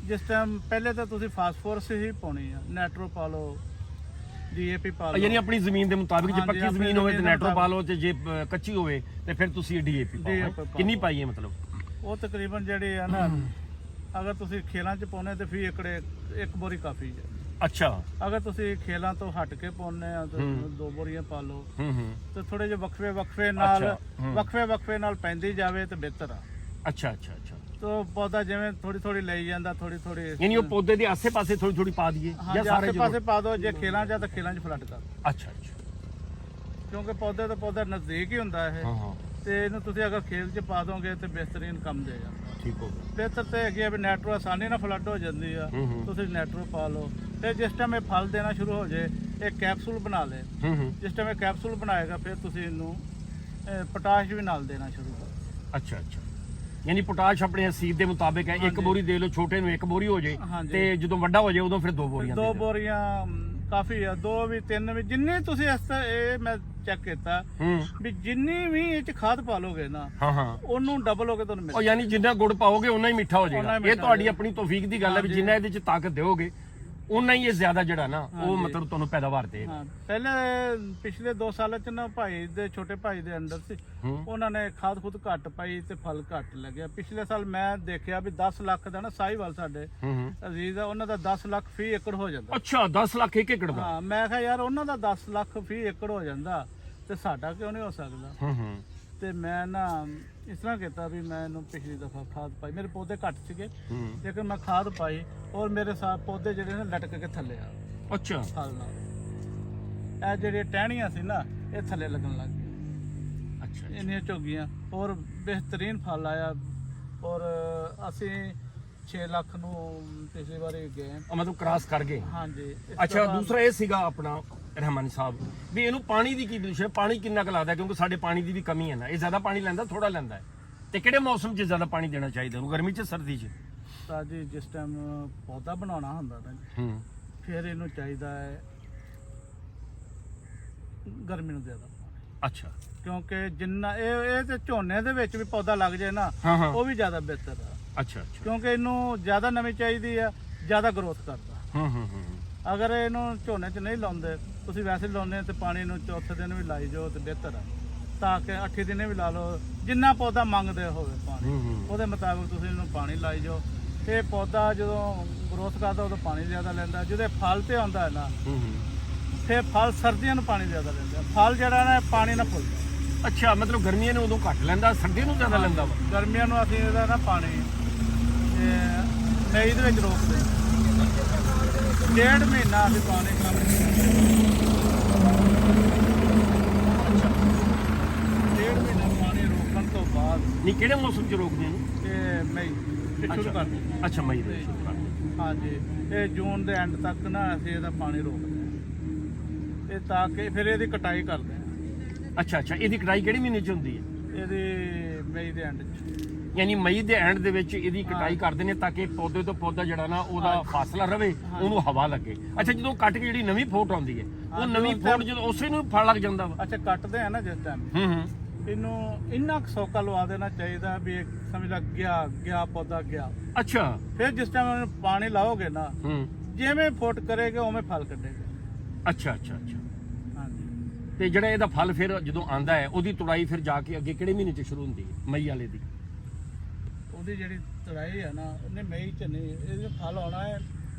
ਜਿਸ ਟਾਈਮ ਪਹਿਲੇ ਤਾਂ ਤੁਸੀਂ ਫਾਸਫੋਰਸ ਹੀ ਪਾਉਣੀ ਆ, ਨੈਟਰੋ ਪਾ ਲਓ, ਡੀਏਪੀ ਪਾ ਲਓ। ਯਾਨੀ ਆਪਣੀ ਜ਼ਮੀਨ ਦੇ ਮੁਤਾਬਿਕ, ਜੇ ਪੱਕੀ ਜ਼ਮੀਨ ਹੋਵੇ ਤੇ ਨੈਟਰੋ ਪਾ ਲਓ, ਤੇ ਜੇ ਕੱਚੀ ਹੋਵੇ ਤੇ ਫਿਰ ਤੁਸੀਂ ਡੀਏਪੀ ਪਾਓ। ਕਿੰਨੀ ਪਾਈ ਹੈ ਮਤਲਬ? ਉਹ ਤਕਰੀਬਨ ਜਿਹੜੇ ਆ ਨਾ, ਅਗਰ ਤੁਸੀਂ ਖੇਲਾਂ 'ਚ ਪਾਉਣੇ ਤੇ ਫੀ ਏਕੜੇ 1 ਬੋਰੀ ਕਾਫੀ ਹੈ। ਅੱਛਾ। ਅਗਰ ਤੁਸੀਂ ਖੇਲਾਂ ਤੋਂ ਹਟ ਕੇ ਪਾਉਣੇ ਆ ਤਾਂ 2 ਬੋਰੀਆਂ ਪਾ ਲਓ। ਤੇ ਥੋੜੇ ਜਿਹੇ ਵਕਫੇ ਨਾਲ ਪੈਂਦੀ ਜਾਵੇ ਤੇ ਬਿਹਤਰ ਆ। ਅੱਛਾ। ਤੋ ਪੌਦਾ ਜਿਵੇਂ ਥੋੜੀ ਲਈ ਜਾਂਦਾ, ਥੋੜੀ ਯਾਨੀ ਉਹ ਪੌਦੇ ਦੇ ਆਸੇ-ਪਾਸੇ ਥੋੜੀ ਪਾ ਦਈਏ ਜਾਂ ਸਾਰੇ ਪਾਸੇ ਪਾ ਦਿਓ। ਜੇ ਖੇਲਾਂ 'ਚ ਆ ਤਾਂ ਖੇਲਾਂ 'ਚ ਫਲੱਟ ਕਰ। ਅੱਛਾ। ਕਿਉਂਕਿ ਪੌਦੇ ਤਾਂ ਪੌਦਾ ਨਜ਼ਦੀਕ ਹੀ ਹੁੰਦਾ ਇਹ, ਤੇ ਇਹਨੂੰ ਤੁਸੀਂ ਅਗਰ ਖੇਲ 'ਚ ਪਾ ਦੋਗੇ ਤੇ ਬਿਹਤਰੀਨ ਕੰਮ ਦੇਗਾ। ਠੀਕ ਹੋ ਗਿਆ। ਬਿਹਤਰ ਤੇ ਹੈਗੀ ਆ ਵੀ ਨੈਟਰੋ ਆਸਾਨੀ ਨਾਲ ਫਲੱਡ ਹੋ ਜਾਂਦੀ ਆ, ਤੁਸੀਂ ਨੈਟਰੋ ਪਾ ਲਓ। ਤੇ ਜਿਸ ਟਾਈਮ ਇਹ ਫਲ ਦੇਣਾ ਸ਼ੁਰੂ ਹੋ ਜੇ, ਇਹ ਕੈਪਸੂਲ ਬਣਾ ਲੇ। ਜਿਸ ਟਾਈਮ ਇਹ ਕੈਪਸੂਲ ਬਣਾਏਗਾ, ਫਿਰ ਤੁਸੀਂ ਇਹਨੂੰ ਪੋਟਾਸ਼ ਵੀ ਨਾਲ ਦੇਣਾ ਸ਼ੁਰੂ ਕਰ। ਅੱਛਾ। ਯਾਨੀ ਪੋਟਾਸ਼ ਆਪਣੇ ਸੀਡ ਦੇ ਮੁਤਾਬਿਕ ਹੈ, 1 ਬੋਰੀ ਦੇ ਲਓ, ਛੋਟੇ ਨੂੰ 1 ਬੋਰੀ ਹੋ ਜੇ, ਤੇ ਜਦੋਂ ਵੱਡਾ ਹੋ ਜਾਏ ਉਦੋਂ ਫਿਰ 2 ਬੋਰੀਆਂ। 2 ਬੋਰੀਆਂ ਕਾਫੀ ਆ, 2 ਵੀ 3 ਵੀ, ਜਿੰਨੇ ਤੁਸੀਂ ਇਹ ਮੈਂ ਚੈੱਕ ਕੀਤਾ ਵੀ ਜਿੰਨੀ ਵੀ ਇਹ 'ਚ ਖਾਦ ਪਾ ਲੋਗੇ ਨਾ, ਉਹਨੂੰ ਡਬਲ ਹੋ ਕੇ ਤੁਹਾਨੂੰ ਮਿਲੇਗਾ। ਯਾਨੀ ਜਿੰਨਾ ਗੁੜ ਪਾਓਗੇ ਉਨਾ ਹੀ ਮਿੱਠਾ ਹੋ ਜਾਏਗਾ। ਇਹ ਤੁਹਾਡੀ ਆਪਣੀ ਤੌਫੀਕ ਦੀ ਗੱਲ ਹੈ ਵੀ ਜਿੰਨਾ ਇਹਦੇ 'ਚ ਤਾਕਤ ਦਿਓਗੇ ਉਨਾ ਹੀ ਇਹ ਜ਼ਿਆਦਾ ਜਿਹੜਾ ਨਾ ਉਹ ਮਤਲਬ ਤੁਹਾਨੂੰ ਪੈਦਾਵਾਰ ਦੇ। ਪਹਿਲੇ ਪਿਛਲੇ 2 ਸਾਲਾਂ 'ਚ ਨਾ ਛੋਟੇ ਭਾਈ ਦੇ ਅੰਦਰ ਸੀ, ਉਹਨਾਂ ਨੇ ਖਾਦ ਖੁਦ ਘੱਟ ਪਾਈ ਤੇ ਫਲ ਘੱਟ ਲੱਗਿਆ। ਪਿਛਲੇ ਸਾਲ ਮੈਂ ਦੇਖਿਆ ਵੀ 10 ਲੱਖ ਦਾ ਨਾ, ਸਾਹੀਵਾਲ ਸਾਡੇ ਅਜ਼ੀਜ਼ ਆ, ਉਹਨਾਂ ਦਾ 10 ਲੱਖ ਫੀ ਏਕੜ ਹੋ ਜਾਂਦਾ। ਅੱਛਾ, 10 ਲੱਖ 1 ਏਕੜ ਦਾ? ਹਾਂ, ਮੈਂ ਕਿਹਾ ਯਾਰ ਉਹਨਾਂ ਦਾ 10 ਲੱਖ ਫੀ ਏਕੜ ਹੋ ਜਾਂਦਾ ਤੇ ਸਾਡਾ ਕਿਉਂ ਨਹੀਂ ਹੋ ਸਕਦਾ। ਤੇ ਮੈਂ ਨਾ ਇਸ ਤਰ੍ਹਾਂ ਕੀਤਾ ਵੀ ਮੈਂ ਇਹਨੂੰ ਪਿਛਲੀ ਦਫਾ ਖਾਦ ਪਾਈ। ਮੇਰੇ ਪੌਦੇ ਘੱਟ ਸੀਗੇ, ਲੇਕਿਨ ਮੈਂ ਖਾਦ ਪਾਈ ਔਰ ਮੇਰੇ ਪੌਦੇ ਜਿਹੜੇ ਨੇ ਲਟਕ ਕੇ ਥੱਲੇ ਆ। ਅੱਛਾ। ਫਲ ਨਾਲ ਇਹ ਜਿਹੜੀਆਂ ਟਹਿਣੀਆਂ ਸੀ ਨਾ, ਇਹ ਥੱਲੇ ਲੱਗਣ ਲੱਗ ਗਈਆਂ। ਅੱਛਾ ਇੰਨੀਆਂ ਝੁੱਗੀਆਂ ਔਰ ਬਿਹਤਰੀਨ ਫਲ ਆਇਆ। ਔਰ ਅਸੀਂ 6 ਲੱਖ ਨੂੰ ਪਿਛਲੀ ਵਾਰੀ ਗਏ। ਮਤਲਬ ਕ੍ਰਾਸ ਕਰ ਗਏ। ਹਾਂਜੀ। ਇਸ ਅੱਛਾ, ਤੋਂ ਬਾਅਦ ਦੂਸਰਾ ਇਹ ਸੀਗਾ ਆਪਣਾ ਰਹਿਮਾਨ ਸਾਹਿਬ ਵੀ ਇਹਨੂੰ ਪਾਣੀ ਦੀ ਕੀ ਪੋਜੀਸ਼ਨ, ਪਾਣੀ ਕਿੰਨਾ ਕੁ ਲੱਗਦਾ, ਕਿਉਂਕਿ ਸਾਡੇ ਪਾਣੀ ਦੀ ਵੀ ਕਮੀ ਹੈ ਨਾ, ਇਹ ਜ਼ਿਆਦਾ ਪਾਣੀ ਲੈਂਦਾ ਥੋੜਾ ਲੈਂਦਾ ਹੈ, ਤੇ ਕਿਹੜੇ ਮੌਸਮ 'ਚ ਜ਼ਿਆਦਾ ਪਾਣੀ ਦੇਣਾ ਚਾਹੀਦਾ ਉਹਨੂੰ, ਗਰਮੀ 'ਚ ਸਰਦੀ 'ਚ? ਤਾਂ ਜੀ ਜਿਸ ਟਾਈਮ ਪੌਦਾ ਬਣਾਉਣਾ ਹੁੰਦਾ ਨਾ ਹੂੰ। ਫਿਰ ਇਹਨੂੰ ਚਾਹੀਦਾ ਹੈ ਗਰਮੀ ਨੂੰ ਜ਼ਿਆਦਾ ਪਾਣੀ, ਅੱਛਾ। ਕਿਉਂਕਿ ਜਿੰਨਾ ਇਹ ਤੇ ਝੋਨੇ ਦੇ ਵਿੱਚ ਵੀ ਪੌਦਾ ਲੱਗ ਜਾਏ ਨਾ ਹਾਂ ਹਾਂ। ਉਹ ਵੀ ਜ਼ਿਆਦਾ ਬਿਹਤਰ ਆ, ਅੱਛਾ ਅੱਛਾ। ਕਿਉਂਕਿ ਇਹਨੂੰ ਜ਼ਿਆਦਾ ਨਮੀ ਚਾਹੀਦੀ ਆ, ਜ਼ਿਆਦਾ ਗਰੋਥ ਕਰਦਾ। ਹੂੰ ਹੂੰ ਹੂੰ। ਅਗਰ ਇਹਨੂੰ ਝੋਨੇ 'ਚ ਨਹੀਂ ਲਾਉਂਦੇ, ਤੁਸੀਂ ਵੈਸੇ ਲਾਉਂਦੇ ਤੇ ਪਾਣੀ ਨੂੰ ਚੌਥੇ ਦਿਨ ਵੀ ਲਾਈ ਜਾਓ ਤੇ ਬਿਹਤਰ ਆ, ਤਾਂ ਕਿ 8 ਦਿਨੇ ਵੀ ਲਾ ਲਓ, ਜਿੰਨਾ ਪੌਦਾ ਮੰਗਦੇ ਹੋਵੇ ਪਾਣੀ ਹੂੰ ਹੂੰ। ਉਹਦੇ ਮੁਤਾਬਕ ਤੁਸੀਂ ਇਹਨੂੰ ਪਾਣੀ ਲਾਈ ਜਾਓ। ਇਹ ਪੌਦਾ ਜਦੋਂ ਗਰੋਥ ਕਰਦਾ ਉਦੋਂ ਪਾਣੀ ਜ਼ਿਆਦਾ ਲੈਂਦਾ, ਜਦੋਂ ਫਲ ਤੇ ਆਉਂਦਾ ਹੈ ਨਾ ਹੂੰ ਹੂੰ। ਫਿਰ ਫਲ ਸਰਦੀਆਂ ਨੂੰ ਪਾਣੀ ਜ਼ਿਆਦਾ ਲੈਂਦਾ, ਫਲ ਜਿਹੜਾ ਨਾ ਪਾਣੀ ਨਾਲ ਫੁੱਲਦਾ। ਅੱਛਾ, ਮਤਲਬ ਗਰਮੀਆਂ ਨੂੰ ਉਦੋਂ ਘੱਟ ਲੈਂਦਾ, ਸਰਦੀਆਂ ਨੂੰ ਜ਼ਿਆਦਾ ਲੈਂਦਾ ਵਾ? ਗਰਮੀਆਂ ਨੂੰ ਅਸੀਂ ਇਹਦਾ ਨਾ ਪਾਣੀ ਮਈ ਦੇ ਵਿੱਚ ਰੋਕਦੇ ਹਾਂ। 1.5 ਮਹੀਨਾ ਅਸੀਂ ਪਾਣੀ ਕੰਮ 1.5 ਮਹੀਨਾ ਪਾਣੀ ਰੋਕਣ ਤੋਂ ਬਾਅਦ ਨਹੀਂ, ਕਿਹੜੇ ਮੌਸਮ 'ਚ ਰੋਕਦੇ ਇਹਨੂੰ? ਇਹ ਮਈ ਤੇ ਸ਼ੁਰੂ ਅੱਛਾ। ਕਰਦੇ ਹਾਂ। ਅੱਛਾ, ਮਈ ਦੇ ਵਿੱਚ ਸ਼ੁਰੂ ਕਰਦੇ। ਹਾਂਜੀ, ਇਹ ਜੂਨ ਦੇ ਐਂਡ ਤੱਕ ਨਾ ਅਸੀਂ ਇਹਦਾ ਪਾਣੀ ਰੋਕਦੇ ਹਾਂ, ਇਹ ਤਾਂ ਕਿ ਫਿਰ ਇਹਦੀ ਕਟਾਈ ਕਰਦੇ ਹਾਂ। ਅੱਛਾ ਅੱਛਾ, ਇਹਦੀ ਕਟਾਈ ਕਿਹੜੇ ਮਹੀਨੇ 'ਚ ਹੁੰਦੀ ਹੈ? ਇਹਦੀ ਮਈ ਦੇ ਐਂਡ 'ਚ। ਯਾਨੀ ਮਈ ਦੇ ਐਂਡ ਦੇ ਵਿੱਚ ਇਹਦੀ ਕਟਾਈ ਕਰਦੇ ਨੇ ਤਾਂ ਕਿ ਪੌਦੇ ਤੋਂ ਪੌਦਾ ਜਿਹੜਾ ਨਾ ਉਹਦਾ ਫਾਸਲਾ ਰਵੇ, ਉਹਨੂੰ ਹਵਾ ਲੱਗੇ। ਅੱਛਾ, ਜਦੋਂ ਕੱਟ ਕੇ ਜਿਹੜੀ ਨਵੀਂ ਫੋਟ ਆਉਂਦੀ ਹੈ, ਉਹ ਨਵੀਂ ਫੋਟ ਜਦੋਂ ਉਸੇ ਨੂੰ ਫਲ ਲੱਗ ਜਾਂਦਾ ਵਾ? ਅੱਛਾ, ਕੱਟਦੇ ਆ ਨਾ ਜਿਸ ਟਾਈਮ, ਹੂੰ ਹੂੰ। ਇਹਨੂੰ ਇੰਨਾ ਕੁ ਸੌਕਾ ਲਵਾ ਦੇਣਾ ਚਾਹੀਦਾ ਵੀ ਇੱਕ ਸਮਝ ਲੱਗ ਗਿਆ ਪੌਦਾ ਗਿਆ। ਅੱਛਾ। ਫਿਰ ਜਿਸ ਟਾਈਮ ਉਹਨੂੰ ਪਾਣੀ ਲਾਓਗੇ ਨਾ, ਹੂੰ। ਜਿਵੇਂ ਫੁੱਟ ਕਰੇਗਾ ਉਵੇਂ ਫਲ ਕੱਢੇਗਾ। ਅੱਛਾ ਅੱਛਾ ਅੱਛਾ। ਹਾਂਜੀ। ਤੇ ਜਿਹੜਾ ਇਹਦਾ ਫਲ ਫਿਰ ਜਦੋਂ ਆਂਦਾ ਹੈ, ਉਹਦੀ ਤੁੜਾਈ ਫਿਰ ਜਾ ਕੇ ਅੱਗੇ ਕਿਹੜੇ ਮਹੀਨੇ 'ਚ ਸ਼ੁਰੂ ਹੁੰਦੀ ਹੈ? ਮਈ ਵਾਲੇ ਦੀ? ਉਹਦੀ ਜਿਹੜੀ ਤੜਾਈ ਹੈ ਨਾ, ਉਹਨੇ ਮਈ ਚ ਨਹੀਂ, ਇਹਦੇ ਫਲ ਆਉਣਾ ਹੈ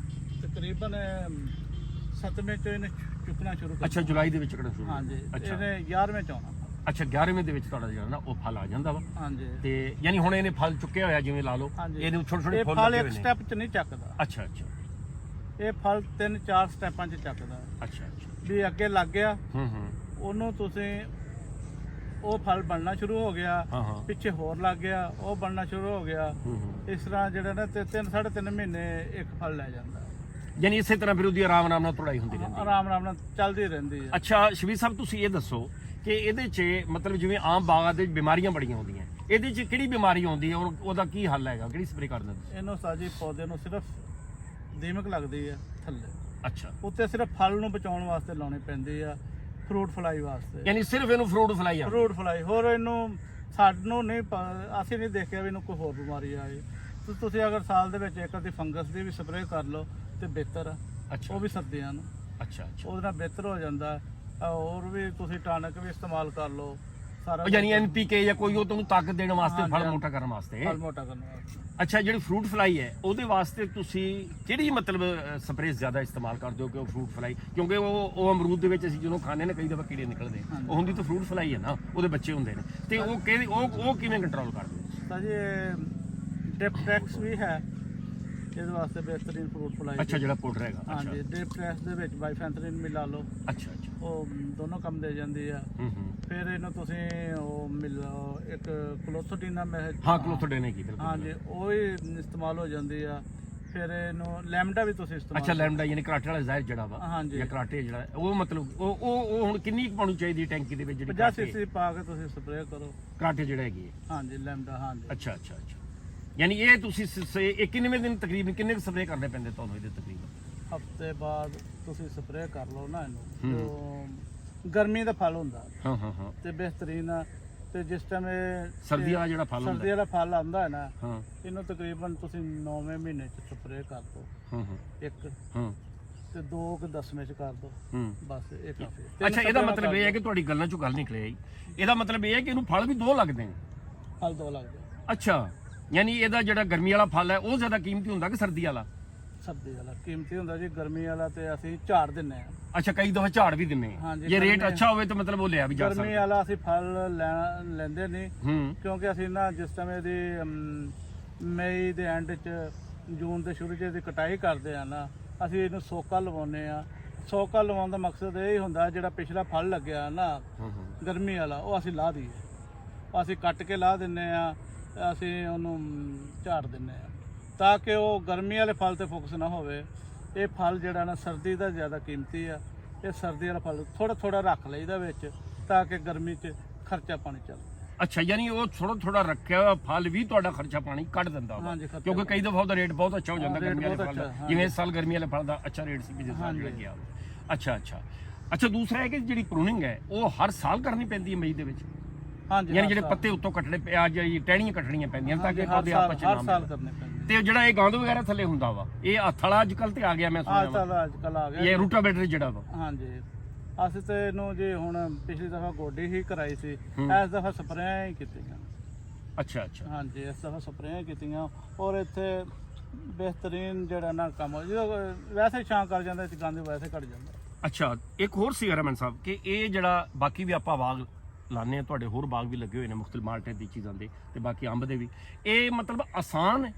ਤਕਰੀਬਨ 7ਵੇਂ ਚ ਇਹਨੇ ਚੁੱਕਣਾ ਸ਼ੁਰੂ ਕਰਨਾ। ਅੱਛਾ, ਜੁਲਾਈ ਦੇ ਵਿੱਚ ਕੱਢਣਾ ਸ਼ੁਰੂ? ਹਾਂਜੀ, ਅੱਛਾ। ਇਹਨੇ 11ਵੇਂ ਚ ਆਉਣਾ। ਅੱਛਾ, 11ਵੇਂ ਦੇ ਵਿੱਚ ਤੁਹਾਡਾ ਜਿਹੜਾ ਨਾ ਉਹ ਫਲ ਆ ਜਾਂਦਾ ਵਾ। ਹਾਂਜੀ। ਤੇ ਯਾਨੀ ਹੁਣ ਇਹਨੇ ਫਲ ਚੁੱਕਿਆ ਹੋਇਆ, ਜਿਵੇਂ ਲਾ ਲਓ ਹਾਂਜੀ। ਇਹਦੇ ਛੋਟੇ ਛੋਟੇ ਇਹ ਫੁੱਲ ਫਲ ਲੱਗੇ ਇੱਕ ਹੋਏ ਨੇ। ਸਟੈਪ ਚ ਨਹੀਂ ਚੱਕਦਾ, ਅੱਛਾ ਅੱਛਾ ਇਹ ਫਲ 3-4 ਸਟੈਪਾਂ ਚ ਚੱਕਦਾ। ਅੱਛਾ ਅੱਛਾ। ਵੀ ਅੱਗੇ ਲੱਗ ਗਿਆ, ਹੂੰ ਹੂੰ। ਉਹਨੂੰ ਤੁਸੀਂ ਉਹ ਫਲ ਬਣਨਾ ਸ਼ੁਰੂ ਹੋ ਗਿਆ, ਹਾਂ ਹਾਂ। ਪਿੱਛੇ ਹੋਰ ਲੱਗ ਗਿਆ, ਉਹ ਬਣਨਾ ਸ਼ੁਰੂ ਹੋ ਗਿਆ। ਹੂੰ ਹੂੰ। ਇਸ ਤਰ੍ਹਾਂ ਜਿਹੜਾ ਨਾ 3-3.5 ਮਹੀਨੇ ਇੱਕ ਫਲ ਲੈ ਜਾਂਦਾ। ਯਾਨੀ ਇਸੇ ਤਰ੍ਹਾਂ ਫਿਰ ਉਹਦੀ ਆਰਾਮ ਨਾਲ ਤੁੜਾਈ ਹੁੰਦੀ ਰਹਿੰਦੀ ਹੈ। ਆਰਾਮ ਆਰਾਮ ਨਾਲ ਚੱਲਦੀ ਰਹਿੰਦੀ ਹੈ। ਅੱਛਾ ਸ਼ਬੀਰ ਸਾਹਿਬ, ਤੁਸੀਂ ਇਹ ਦੱਸੋ ਕਿ ਇਹਦੇ 'ਚ ਮਤਲਬ ਜਿਵੇਂ ਆਮ ਬਾਗਾਂ ਦੇ ਬਿਮਾਰੀਆਂ ਬੜੀਆਂ ਹੁੰਦੀਆਂ, ਇਹਦੇ 'ਚ ਕਿਹੜੀ ਬਿਮਾਰੀ ਆਉਂਦੀ ਹੈ ਔਰ ਉਹਦਾ ਕੀ ਹੱਲ ਹੈਗਾ, ਕਿਹੜੀ ਸਪਰੇਅ ਕਰਦੇ ਤੁਸੀਂ? ਇਹਨੂੰ ਸਾਜੀ ਪੌਦੇ ਨੂੰ ਸਿਰਫ ਦੀਮਕ ਲੱਗਦੀ ਹੈ ਥੱਲੇ, ਅੱਛਾ। ਉੱਤੇ ਸਿਰਫ ਫਲ ਨੂੰ ਬਚਾਉਣ ਵਾਸਤੇ ਲਾਉਣੀ ਪੈਂਦੀ ਆ, ਫਰੂਟ ਫਲਾਈ ਵਾਸਤੇ। ਯਾਨੀ ਸਿਰਫ ਇਹਨੂੰ ਫਰੂਟ ਫਲਾਈ ਆ? ਫਰੂਟ ਫਲਾਈ, ਹੋਰ ਇਹਨੂੰ ਸਾਨੂੰ ਨਹੀਂ ਅਸੀਂ ਨਹੀਂ ਦੇਖਿਆ ਵੀ ਇਹਨੂੰ ਕੋਈ ਹੋਰ ਬਿਮਾਰੀ ਆਏ। ਤੁਸੀਂ ਅਗਰ ਸਾਲ ਦੇ ਵਿੱਚ ਇੱਕ ਅੱਧੀ ਫੰਗਸ ਦੀ ਵੀ ਸਪਰੇਅ ਕਰ ਲਓ ਤੇ ਬਿਹਤਰ ਆ। ਅੱਛਾ। ਉਹ ਵੀ ਸਰਦੀਆਂ ਨੂੰ ਅੱਛਾ ਅੱਛਾ। ਉਹਦੇ ਨਾਲ ਬਿਹਤਰ ਹੋ ਜਾਂਦਾ। ਹੋਰ ਵੀ ਤੁਸੀਂ ਟਾਨਕ ਵੀ ਇਸਤੇਮਾਲ ਕਰ ਲਓ, ਸਾਰਾ ਯਾਨੀ ਐਨਪੀਕੇ ਜਾਂ ਕੋਈ ਉਹ ਤੁਹਾਨੂੰ ਤਾਕਤ ਦੇਣ ਵਾਸਤੇ, ਹਾਂਜੀ, ਫਲ ਹਾਂ। ਮੋਟਾ ਕਰਨ ਵਾਸਤੇ? ਫਲ ਮੋਟਾ ਕਰਨ ਵਾਸਤੇ। ਅੱਛਾ, ਜਿਹੜੀ ਫਰੂਟ ਫਲਾਈ ਹੈ ਉਹਦੇ ਵਾਸਤੇ ਤੁਸੀਂ ਕਿਹੜੀ ਮਤਲਬ ਸਪਰੇਅ ਜ਼ਿਆਦਾ ਇਸਤੇਮਾਲ ਕਰਦੇ ਹੋ ਕਿ ਉਹ ਫਰੂਟ ਫਲਾਈ, ਕਿਉਂਕਿ ਉਹ ਅਮਰੂਦ ਦੇ ਵਿੱਚ ਅਸੀਂ ਜਦੋਂ ਖਾਂਦੇ ਨੇ ਕਈ ਦਫਾ ਕੀੜੇ ਨਿਕਲਦੇ, ਉਹ ਹੁੰਦੀ ਤਾਂ ਫਰੂਟ ਫਲਾਈ ਹੈ ਨਾ, ਉਹਦੇ ਬੱਚੇ ਹੁੰਦੇ ਨੇ, ਤੇ ਉਹ ਕਿਹਦੀ ਉਹ ਕਿਵੇਂ ਕੰਟਰੋਲ ਕਰਦੇ ਹੋ? ਤਾਂ ਜੀ ਡਿਪਟੈਕਸ ਵੀ ਹੈ ਇਹਦੇ ਵਾਸਤੇ ਬਿਹਤਰੀਨ ਫਰੂਟ ਫਲਾਈ। ਅੱਛਾ, ਜਿਹੜਾ ਪਾਊਡਰ ਹੈਗਾ। ਹਾਂਜੀ, ਡਿਪਟੈਕਸ ਦੇ ਵਿੱਚ ਬਾਈਫੈਂਥਰੀਨ ਮਿਲਾ ਲਓ। ਅੱਛਾ ਅੱਛਾ। ਉਹ ਦੋਨੋਂ ਕੰਮ ਦੇ ਜਾਂਦੀ ਆ। ਹੂੰ ਹੂੰ। ਫਿਰ ਇਹਨੂੰ ਤੁਸੀਂ ਉਹ ਮਿਲੋ ਇੱਕ ਕਲੋਥੋਡੀਨਾ ਹਾਂ, ਕਲੋਥੋਡੀਨ ਕੀ ਬਿਲਕੁਲ। ਹਾਂਜੀ, ਉਹ ਹੀ ਇਸਤੇਮਾਲ ਹੋ ਜਾਂਦੀ ਆ। ਫਿਰ ਇਹਨੂੰ ਲੈਮਡਾ ਵੀ ਤੁਸੀਂ ਇਸਤੇਮਾਲ। ਅੱਛਾ, ਲੈਮਡਾ ਯਾਨੀ ਕਰਾਟੇ ਵਾਲਾ ਜ਼ਹਿਰ ਜਿਹੜਾ ਵਾ, ਹਾਂਜੀ, ਜਾਂ ਕਰਾਟੇ ਜਿਹੜਾ ਉਹ ਮਤਲਬ ਉਹ ਹੁਣ ਕਿੰਨੀ ਕੁ ਪਾਉਣੀ ਚਾਹੀਦੀ ਟੈਂਕੀ ਦੇ ਵਿੱਚ, ਜਿਹੜੀ 50 ਸੀਸੀ ਪਾ ਕੇ ਤੁਸੀਂ ਸਪਰੇਅ ਕਰੋ। ਕਰਾਟੇ ਜਿਹੜਾ ਹੈਗੀ? ਹਾਂਜੀ, ਲੈਮਡਾ। ਹਾਂਜੀ। ਅੱਛਾ ਅੱਛਾ ਅੱਛਾ। ਯਾਨੀ ਇਹ ਤੁਸੀਂ ਇਹ ਕਿੰਨੇ ਦਿਨ ਤਕਰੀਬਨ ਕਿੰਨੇ ਸਪਰੇਅ ਕਰਨੇ ਪੈਂਦੇ ਤੁਹਾਨੂੰ ਇਹਦੇ ਤਕਰੀਬਨ? ਹਫਤੇ ਬਾਅਦ ਤੁਸੀਂ ਸਪਰੇਅ ਕਰ ਲਓ ਨਾ ਇਹਨੂੰ। ਗਰਮੀ ਦਾ ਫਲ ਹੁੰਦਾ ਹਾਂ ਹਾਂ ਹਾਂ। ਤੇ ਬਿਹਤਰੀਨ ਆ। ਤੇ ਜਿਸ ਟਾਈਮ ਇਹ ਸਰਦੀ ਵਾਲਾ ਜਿਹੜਾ ਫਲ ਸਰਦੀ ਹੁੰਦਾ, ਵਾਲਾ ਫਲ ਆਉਂਦਾ ਹੈ ਨਾ, ਹਾਂ ਇਹਨੂੰ ਤਕਰੀਬਨ ਤੁਸੀਂ 9ਵੇਂ ਮਹੀਨੇ ਚ ਸਪਰੇਅ ਕਰ ਦਿਓ ਹਾਂ ਹਾਂ ਇੱਕ, ਹਾਂ। ਤੇ 2 ਕਿ 10ਵੇਂ ਚ ਕਰ ਦਿਓ, ਹੂੰ। ਬਸ ਇਹ ਕਾਫੀ। ਅੱਛਾ, ਇਹਦਾ ਮਤਲਬ ਇਹ ਹੈ ਕਿ ਤੁਹਾਡੀ ਗੱਲਾਂ ਚੋਂ ਗੱਲ ਨਿਕਲੇ ਆਈ, ਇਹਦਾ ਮਤਲਬ ਇਹ ਹੈ ਕਿ ਇਹਨੂੰ ਫਲ ਵੀ 2 ਲੱਗਦੇ ਨੇ? ਫਲ 2 ਲੱਗਦੇ। ਅੱਛਾ, ਯਾਨੀ ਇਹਦਾ ਜਿਹੜਾ ਗਰਮੀ ਵਾਲਾ ਫਲ ਹੈ ਉਹ ਜ਼ਿਆਦਾ ਕੀਮਤੀ ਹੁੰਦਾ ਕਿ ਸਰਦੀ ਵਾਲਾ? ਸਰਦੀ ਵਾਲਾ ਕੀਮਤੀ ਹੁੰਦਾ ਜੀ, ਗਰਮੀ ਵਾਲਾ ਤੇ ਅਸੀਂ ਝਾੜ ਦਿੰਨੇ ਆ। ਅੱਛਾ, ਕਈ ਦਫਾ ਝਾੜ ਵੀ ਦਿੰਨੇ ਆ, ਹਾਂਜੀ, ਜੇ ਰੇਟ ਗਰਮੀ- ਅੱਛਾ ਹੋਵੇ ਤਾਂ ਮਤਲਬ ਉਹ ਲਿਆ ਵੀ ਜਾ ਗਰਮੀ ਸਕਦਾ। ਵਾਲਾ ਅਸੀਂ ਫਲ ਲੈਂਦੇ ਨਹੀਂ, ਹੂੰ। ਕਿਉਂਕਿ ਅਸੀਂ ਨਾ ਜਿਸ ਸਮੇਂ ਦੀ ਮਈ ਦੇ ਐਂਡ ਚ ਜੂਨ ਦੇ ਸ਼ੁਰੂ ਚ ਇਹਦੀ ਕਟਾਈ ਕਰਦੇ ਆ ਨਾ, ਅਸੀਂ ਇਹਨੂੰ ਸੋਕਾ ਲਵਾਉਂਦੇ ਆ। ਸੋਕਾ ਲਵਾਉਣ ਦਾ ਮਕਸਦ ਇਹ ਹੀ ਹੁੰਦਾ ਜਿਹੜਾ ਪਿਛਲਾ ਫਲ ਲੱਗਿਆ ਨਾ ਹੂੰ ਹੂੰ। ਗਰਮੀ ਵਾਲਾ, ਉਹ ਅਸੀਂ ਲਾ ਦਈਏ। ਅਸੀਂ ਕੱਟ ਕੇ ਲਾ ਦਿੰਨੇ ਆ, ਅਸੀਂ ਉਹਨੂੰ ਝਾੜ ਦਿੰਨੇ ਆ ਤਾਂ ਕਿ ਉਹ ਗਰਮੀ ਵਾਲੇ ਫਲ ਤੇ ਫੋਕਸ ਨਾ ਹੋਵੇ। ਇਹ ਫਲ ਜਿਹੜਾ ਨਾ ਸਰਦੀ ਦਾ ਜ਼ਿਆਦਾ ਕੀਮਤੀ ਆ, ਇਹ ਸਰਦੀ ਵਾਲਾ ਫਲ ਥੋੜਾ ਥੋੜਾ ਰੱਖ ਲਈਦਾ ਵਿੱਚ ਤਾਂ ਕਿ ਗਰਮੀ 'ਚ ਖਰਚਾ ਪਾਣੀ ਚੱਲੇ। ਅੱਛਾ, ਯਾਨੀ ਉਹ ਥੋੜਾ ਥੋੜਾ ਰੱਖਿਆ ਹੋਇਆ ਫਲ ਵੀ ਤੁਹਾਡਾ ਖਰਚਾ ਪਾਣੀ ਕੱਢ ਦਿੰਦਾ ਵਾ, ਹਾਂਜੀ, ਖਰਚਾ ਕਿਉਂਕਿ ਕਈ ਦਫਾ ਉਹਦਾ ਰੇਟ ਬਹੁਤ ਅੱਛਾ ਹੋ ਜਾਂਦਾ ਰੇਟ ਗਰਮੀ ਵਾਲੇ ਬਹੁਤ ਫਲ ਦਾ, ਅੱਛਾ, ਜਿਵੇਂ ਇਸ ਸਾਲ ਗਰਮੀ ਵਾਲੇ ਫਲ ਦਾ ਅੱਛਾ ਰੇਟ ਸੀ ਵੀ ਜਿਸ ਸਾਲ ਜਿਹੜਾ ਗਿਆ। ਅੱਛਾ, ਦੂਸਰਾ ਹੈ ਕਿ ਜਿਹੜੀ ਪ੍ਰੂਨਿੰਗ ਹੈ ਉਹ ਹਰ ਸਾਲ ਕਰਨੀ ਪੈਂਦੀ ਹੈ ਮਈ ਦੇ ਵਿੱਚ, ਹਾਂਜੀ, ਯਾਨੀ ਜਿਹੜੇ ਪੱਤੇ ਉੱਤੋਂ ਕੱਟਣੇ ਪਿਆਜ ਜਾਂ ਟਹਿਣੀਆਂ ਕੱਟਣੀਆਂ ਪੈਂਦੀਆਂ ਤਾਂ ਕਿ ਪੌਦੇ ਆਪਸ ਚ ਹਰ ਨਾ ਸਾਲ ਮਿਲਣ। ਕਰਨੇ ਪੈਂਦੇ। ਤੇ ਜਿਹੜਾ ਇਹ ਗੰਦ ਵਗੈਰਾ ਥੱਲੇ ਹੁੰਦਾ ਵਾ, ਇਹ ਹੱਥ ਵਾਲਾ ਅੱਜ ਕੱਲ ਤੇ ਆ ਗਿਆ, ਮੈਂ ਸੁਣਿਆ ਵਾ ਅੱਜ ਕੱਲ ਆ ਗਿਆ ਇਹ ਰੂਟਾਵੇਟਰ ਜਿਹੜਾ ਵਾ। ਹਾਂਜੀ, ਅਸੀਂ ਤੇ ਇਹਨੂੰ ਜੀ ਹੁਣ ਪਿਛਲੀ ਦਫਾ ਗੋਡੀ ਹੀ ਕਰਾਈ ਸੀ, ਇਸ ਦਫਾ ਸਪਰੇਆਂ ਹੀ ਕੀਤੀਆਂ। ਅੱਛਾ, ਹਾਂਜੀ, ਇਸ ਦਫਾ ਸਪਰੇਆਂ ਕੀਤੀਆਂ ਔਰ ਇੱਥੇ ਬਿਹਤਰੀਨ ਜਿਹੜਾ ਨਾ ਕੰਮ ਹੋ ਜਦੋਂ ਵੈਸੇ ਛਾਂ ਕਰ ਜਾਂਦਾ ਇਸ ਗੰਦ ਵੈਸੇ ਘਟ ਜਾਂਦਾ। ਅੱਛਾ, ਇੱਕ ਹੋਰ ਸੀ ਰਮਨ ਸਾਹਿਬ ਕਿ ਇਹ ਜਿਹੜਾ ਬਾਕੀ ਵੀ ਆਪਾਂ ਬਾਗ ਲਾਉਂਦੇ ਆ, ਤੁਹਾਡੇ ਹੋਰ ਬਾਗ ਵੀ ਲੱਗੇ ਹੋਏ ਨੇ ਮੁਖਤਲਿਫ ਮਾਲਟੇ ਦੀ ਚੀਜ਼ਾਂ ਦੇ ਤੇ ਬਾਕੀ ਅੰਬ ਦੇ ਵੀ, ਇਹ ਮਤਲਬ ਆਸਾਨ ਹੈ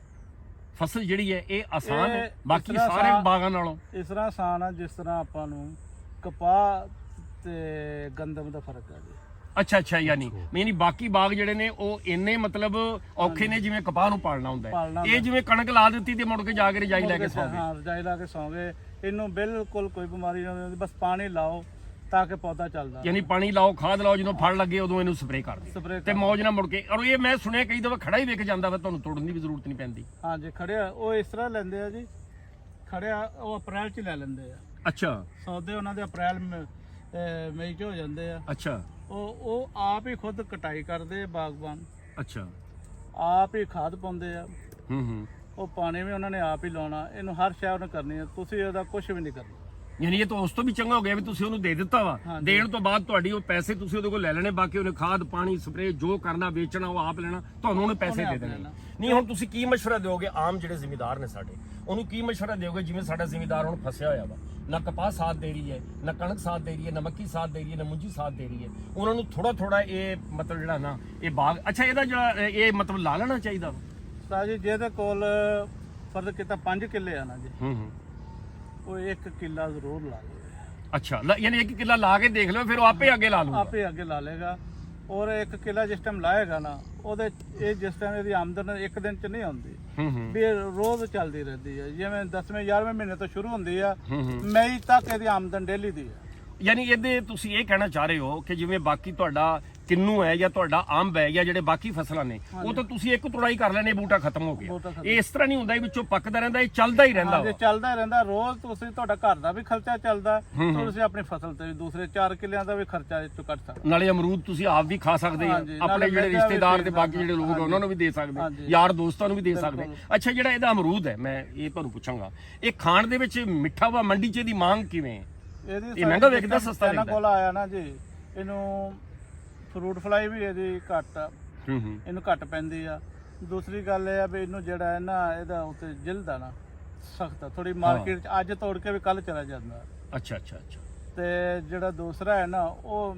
ਫਸਲ ਜਿਹੜੀ ਹੈ, ਇਹ ਆਸਾਨ ਹੈ ਬਾਕੀ ਸਾਰੇ ਬਾਗਾਂ ਨਾਲੋਂ? ਇਸ ਤਰ੍ਹਾਂ ਆਸਾਨ ਆ ਜਿਸ ਤਰ੍ਹਾਂ ਆਪਾਂ ਨੂੰ ਕਪਾਹ ਤੇ ਗੰਦਮ ਦਾ ਫਰਕ ਹੈ ਜੀ। ਅੱਛਾ, ਯਾਨੀ ਬਾਕੀ ਬਾਗ ਜਿਹੜੇ ਨੇ ਉਹ ਇੰਨੇ ਮਤਲਬ ਔਖੇ ਨੇ ਜਿਵੇਂ ਕਪਾਹ ਨੂੰ ਪਾਲਣਾ ਹੁੰਦਾ ਹੈ, ਇਹ ਜਿਵੇਂ ਕਣਕ ਲਾ ਦਿੱਤੀ ਤੇ ਮੁੜ ਕੇ ਜਾ ਕੇ ਰਜਾਈ ਲੈ ਕੇ ਸੌਂ ਗਏ। ਹਾਂ, ਰਜਾਈ ਲਾ ਕੇ ਸੌਂ ਗਏ, ਇਹਨੂੰ ਬਿਲਕੁਲ ਕੋਈ ਬਿਮਾਰੀ ਨਹੀਂ ਹੁੰਦੀ, ਬਸ ਪਾਣੀ ਲਾਓ ਤਾਂ ਕਿ ਪੌਦਾ ਚੱਲਦਾ। ਯਾਨੀ ਪਾਣੀ ਲਾਓ, ਖਾਦ ਲਾਓ, ਜਦੋਂ ਫਲ ਲੱਗੇ ਉਦੋਂ ਇਹਨੂੰ ਸਪਰੇਅ ਕਰ ਦਿਓ ਤੇ ਮੌਜ ਨਾਲ ਮੁੜ ਕੇ। ਔਰ ਇਹ ਮੈਂ ਸੁਣਿਆ ਕਈ ਦਫਾ ਖੜਾ ਹੀ ਵਿਕ ਜਾਂਦਾ ਵਾ, ਤੁਹਾਨੂੰ ਤੋੜਨ ਦੀ ਵੀ ਜ਼ਰੂਰਤ ਨਹੀਂ ਪੈਂਦੀ। ਹਾਂਜੀ, ਖੜਿਆ ਉਹ ਇਸ ਤਰ੍ਹਾਂ ਲੈਂਦੇ ਆ ਜੀ, ਖੜਿਆ ਉਹ ਅਪ੍ਰੈਲ 'ਚ ਲੈ ਲੈਂਦੇ ਆ। ਅੱਛਾ, ਸੌਦੇ ਉਹਨਾਂ ਦੇ ਅਪ੍ਰੈਲ ਮਈ 'ਚ ਹੋ ਜਾਂਦੇ ਆ। ਅੱਛਾ, ਉਹ ਆਪ ਹੀ ਖੁਦ ਕਟਾਈ ਕਰਦੇ ਆ ਬਾਗਬਾਨ, ਅੱਛਾ, ਆਪ ਹੀ ਖਾਦ ਪਾਉਂਦੇ ਆ, ਹੂੰ, ਉਹ ਪਾਣੀ ਵੀ ਉਹਨਾਂ ਨੇ ਆਪ ਹੀ ਲਾਉਣਾ, ਇਹਨੂੰ ਹਰ ਸ਼ੈ ਉਹਨੇ ਕਰਨੀ ਹੈ, ਤੁਸੀਂ ਉਹਦਾ ਕੁਝ ਵੀ ਨਹੀਂ ਕਰਨਾ। ਯਾਨੀ ਇਹ ਤਾਂ ਉਸ ਤੋਂ ਵੀ ਚੰਗਾ ਹੋ ਗਿਆ ਵੀ ਤੁਸੀਂ ਉਹਨੂੰ ਦੇ ਦਿੱਤਾ ਵਾ, ਦੇਣ ਤੋਂ ਬਾਅਦ ਤੁਹਾਡੀ ਉਹ ਪੈਸੇ ਤੁਸੀਂ ਉਹਦੇ ਕੋਲ ਲੈ ਲੈਣੇ, ਬਾਕੀ ਉਹਨੇ ਖਾਦ ਪਾਣੀ ਸਪਰੇਅ ਜੋ ਕਰਨਾ ਵੇਚਣਾ ਉਹ ਆਪ ਲੈਣਾ, ਤੁਹਾਨੂੰ ਉਹਨੇ ਪੈਸੇ ਦੇ ਦੇਣੇ। ਨਹੀਂ, ਹੁਣ ਤੁਸੀਂ ਕੀ ਮਸ਼ਵਰਾ ਦਿਓਗੇ ਆਮ ਜਿਹੜੇ ਜ਼ਿਮੀਂਦਾਰ ਨੇ ਸਾਡੇ, ਉਹਨੂੰ ਕੀ ਮਸ਼ਵਰਾ ਦਿਓਗੇ ਜਿਵੇਂ ਸਾਡਾ ਜ਼ਿਮੀਂਦਾਰ ਹੁਣ ਫਸਿਆ ਹੋਇਆ ਵਾ, ਨਾ ਕਪਾਹ ਸਾਥ ਦੇ ਰਹੀ ਹੈ, ਨਾ ਕਣਕ ਸਾਥ ਦੇ ਰਹੀ ਹੈ, ਨਾ ਮੱਕੀ ਸਾਥ ਦੇ ਰਹੀ ਹੈ, ਨਾ ਮੁੰਜੀ ਸਾਥ ਦੇ ਰਹੀ ਹੈ, ਉਹਨਾਂ ਨੂੰ ਥੋੜਾ ਥੋੜਾ ਇਹ ਮਤਲਬ ਜਿਹੜਾ ਨਾ ਇਹ ਬਾਗ, ਅੱਛਾ ਇਹਦਾ ਜਿਹੜਾ ਇਹ ਮਤਲਬ ਲਾ ਲੈਣਾ ਚਾਹੀਦਾ ਤਾਂ ਜੀ ਜਿਹਦੇ ਕੋਲ ਫਰਜ਼ ਕੀਤਾ 5 ਕਿੱਲੇ ਆ ਨਾ ਜੀ, ਉਹ 1 ਕਿੱਲਾ ਜ਼ਰੂਰ ਲਾ ਲਵੇ। ਅੱਛਾ, ਯਾਨੀ 1 ਕਿੱਲਾ ਲਾ ਕੇ ਦੇਖ ਲਓ, ਫਿਰ ਉਹ ਆਪੇ ਅੱਗੇ ਲਾ ਲੂਗਾ, ਆਪੇ ਅੱਗੇ ਲਾ ਲੇਗਾ। ਔਰ 1 ਕਿੱਲਾ ਜਿਸ ਟਾਈਮ ਲਾਏਗਾ ਨਾ, ਉਹਦੇ ਇਹ ਜਿਸ ਟਾਈਮ ਇਹਦੀ ਆਮਦਨ ਇੱਕ ਦਿਨ 'ਚ ਨਹੀਂ ਆਉਂਦੀ, ਵੀ ਇਹ ਰੋਜ਼ ਚੱਲਦੀ ਰਹਿੰਦੀ ਹੈ। ਜਿਵੇਂ 10ਵੇਂ 11ਵੇਂ ਮਹੀਨੇ ਤੋਂ ਸ਼ੁਰੂ ਹੁੰਦੀ ਆ, ਮਈ ਤੱਕ ਇਹਦੀ ਆਮਦਨ ਡੇਲੀ ਦੀ ਹੈ। ਯਾਨੀ ਇਹਦੇ ਤੁਸੀਂ ਇਹ ਕਹਿਣਾ ਚਾਹ ਰਹੇ ਹੋ ਕਿ ਜਿਵੇਂ ਬਾਕੀ ਤੁਹਾਡਾ ਕਿੰਨੂ ਹੈ ਜਾਂ ਤੁਹਾਡਾ ਅੰਬ ਹੈ ਜਾਂ ਜਿਹੜੇ ਬਾਕੀ ਫਸਲਾਂ ਨੇ, ਉਹ ਤਾਂ ਤੁਸੀਂ ਇੱਕ ਤੁੜਾਈ ਕਰ ਲੈਣੇ, ਬੂਟਾ ਖਤਮ ਹੋ ਗਿਆ। ਇਹ ਇਸ ਤਰ੍ਹਾਂ ਨਹੀਂ ਹੁੰਦਾ, ਇਹ ਵਿੱਚੋਂ ਪੱਕਦਾ ਰਹਿੰਦਾ, ਇਹ ਚੱਲਦਾ ਹੀ ਰਹਿੰਦਾ ਵਾ। ਚੱਲਦਾ ਹੀ ਰਹਿੰਦਾ, ਰੋਜ਼ ਤੁਸੀਂ ਤੁਹਾਡਾ ਘਰ ਦਾ ਵੀ ਖਰਚਾ ਚੱਲਦਾ, ਤੁਸੀਂ ਆਪਣੀ ਫਸਲ ਤੇ ਵੀ ਦੂਸਰੇ 4 ਕਿੱਲਿਆਂ ਦਾ ਵੀ ਖਰਚਾ ਇਹ ਚੋਂ ਕੱਢ ਸਕਦੇ। ਨਾਲੇ ਅਮਰੂਦ ਤੁਸੀਂ ਆਪ ਵੀ ਖਾ ਸਕਦੇ ਆ, ਆਪਣੇ ਜਿਹੜੇ ਰਿਸ਼ਤੇਦਾਰ ਤੇ ਬਾਕੀ ਜਿਹੜੇ ਲੋਕ ਉਹਨਾਂ ਨੂੰ ਵੀ ਦੇ ਸਕਦੇ, ਯਾਰ ਦੋਸਤਾਂ ਨੂੰ ਵੀ ਦੇ ਸਕਦੇ। ਅੱਛਾ, ਜਿਹੜਾ ਇਹਦਾ ਅਮਰੂਦ ਹੈ, ਮੈਂ ਇਹ ਤੁਹਾਨੂੰ ਪੁੱਛਾਂਗਾ, ਇਹ ਖਾਣ ਦੇ ਵਿੱਚ ਮਿੱਠਾ ਵਾ, ਮੰਡੀ 'ਚ ਇਹਦੀ ਮੰਗ ਕਿਵੇਂ? ਇਹ ਮਹਿੰਗਾ ਵੇਚਦਾ ਸਸਤਾ ਵੇਚਦਾ? ਕੋਲ ਆਇਆ ਨਾ ਜੀ, ਇਹਨੂੰ ਫਰੂਟ ਫਲਾਈ ਵੀ ਇਹਦੀ ਘੱਟ ਆ, ਇਹਨੂੰ ਘੱਟ ਪੈਂਦੀ ਆ। ਦੂਸਰੀ ਗੱਲ ਇਹ ਆ ਵੀ ਇਹਨੂੰ ਜਿਹੜਾ ਹੈ ਨਾ, ਇਹਦਾ ਉੱਤੇ ਜਿਲਦ ਆ ਨਾ ਸਖਤ ਆ ਥੋੜੀ, ਮਾਰਕੀਟ 'ਚ ਅੱਜ ਤੋੜ ਕੇ ਵੀ ਕੱਲ ਚਲਾ ਜਾਂਦਾ। ਅੱਛਾ, ਤੇ ਜਿਹੜਾ ਦੂਸਰਾ ਹੈ ਨਾ, ਉਹ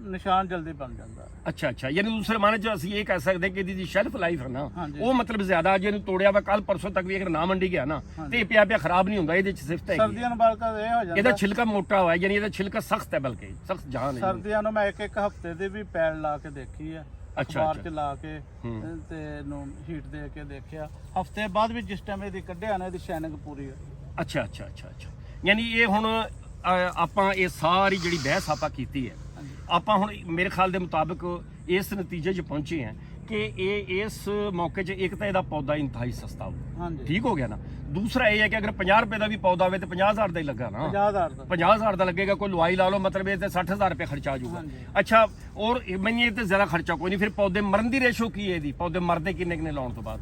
ਨਿਸ਼ਾਨ ਜਲਦੀ ਬਣ ਜਾਂਦਾ। ਅੱਛਾ, ਯਾਨੀ ਦੂਸਰੇ ਮਾਨੇ 'ਚ ਅਸੀਂ ਇਹ ਕਹਿ ਸਕਦੇ ਕਿ ਇਹਦੀ ਦੀ ਸ਼ੈਲਫ ਲਾਈਫ ਹੈ ਨਾ, ਉਹ ਮਤਲਬ ਜ਼ਿਆਦਾ, ਜੇ ਇਹਨੂੰ ਤੋੜਿਆ ਵਾ ਕੱਲ ਪਰਸੋਂ ਤੱਕ ਵੀ ਅਗਰ ਨਾ ਮੰਡੀ ਗਿਆ ਨਾ ਤੇ ਪਿਆ ਖਰਾਬ ਨਹੀਂ ਹੁੰਦਾ। ਇਹਦੇ 'ਚ ਸਿਫਤ ਹੈ ਸਰਦੀਆਂ ਨੂੰ ਬਲਕਾ ਇਹ ਹੋ ਜਾਂਦਾ, ਇਹਦਾ ਛਿਲਕਾ ਮੋਟਾ ਹੋਇਆ, ਯਾਨੀ ਇਹਦਾ ਛਿਲਕਾ ਸਖਤ ਹੈ, ਬਲਕਿ ਸਖਤ ਜਾਨ ਹੈ। ਸਰਦੀਆਂ ਨੂੰ ਮੈਂ ਇੱਕ ਹਫ਼ਤੇ ਦੇ ਵੀ ਪੈਲ ਲਾ ਕੇ ਦੇਖੀ ਆ, ਅਖਬਾਰ 'ਚ ਲਾ ਕੇ ਤੇ ਇਹਨੂੰ ਹੀਟ ਦੇ ਕੇ ਦੇਖਿਆ, ਹਫ਼ਤੇ ਬਾਅਦ ਵੀ ਜਿਸ ਟਾਈਮ ਇਹਦੀ ਕੱਢਿਆ ਨਾ, ਇਹਦੀ ਸ਼ਾਈਨਿੰਗ ਪੂਰੀ ਹੈ। ਅੱਛਾ, ਯਾਨੀ ਇਹ ਹੁਣ ਆਪਾਂ ਇਹ ਸਾਰੀ ਜਿਹੜੀ ਬਹਿਸ ਆਪਾਂ ਕੀਤੀ ਹੈ, ਆਪਾਂ ਹੁਣ ਮੇਰੇ ਖਿਆਲ ਦੇ ਮੁਤਾਬਕ ਇਸ ਨਤੀਜੇ 'ਚ ਪਹੁੰਚੇ ਹਾਂ ਕਿ ਇਹ ਇਸ ਮੌਕੇ 'ਚ ਇੱਕ ਤਾਂ ਇਹਦਾ ਪੌਦਾ ਇੰਤਹਾਈ ਸਸਤਾ ਹੋ, ਠੀਕ ਹੋ ਗਿਆ ਨਾ। ਦੂਸਰਾ ਇਹ ਹੈ ਕਿ ਅਗਰ 50 ਰੁਪਏ ਦਾ ਵੀ ਪੌਦਾ ਹੋਵੇ ਤੇ 50,000 ਦਾ ਹੀ ਲੱਗਾ ਨਾ, 50,000 ਦਾ ਲੱਗੇਗਾ, ਕੋਈ ਲਵਾਈ ਲਾ ਲਓ, ਮਤਲਬ ਇਹ ਤੇ 60,000 ਰੁਪਏ ਖਰਚਾ ਆ ਜਾਊਗਾ। ਅੱਛਾ, ਔਰ ਮੈਨੂੰ ਇਹ ਤੇ ਜ਼ਿਆਦਾ ਖਰਚਾ ਕੋਈ ਨਹੀਂ। ਫਿਰ ਪੌਦੇ ਮਰਨ ਦੀ ਰੇਸ਼ੋ ਕੀ ਹੈ ਇਹਦੀ? ਪੌਦੇ ਮਰਦੇ ਕਿੰਨੇ ਲਾਉਣ ਤੋਂ ਬਾਅਦ?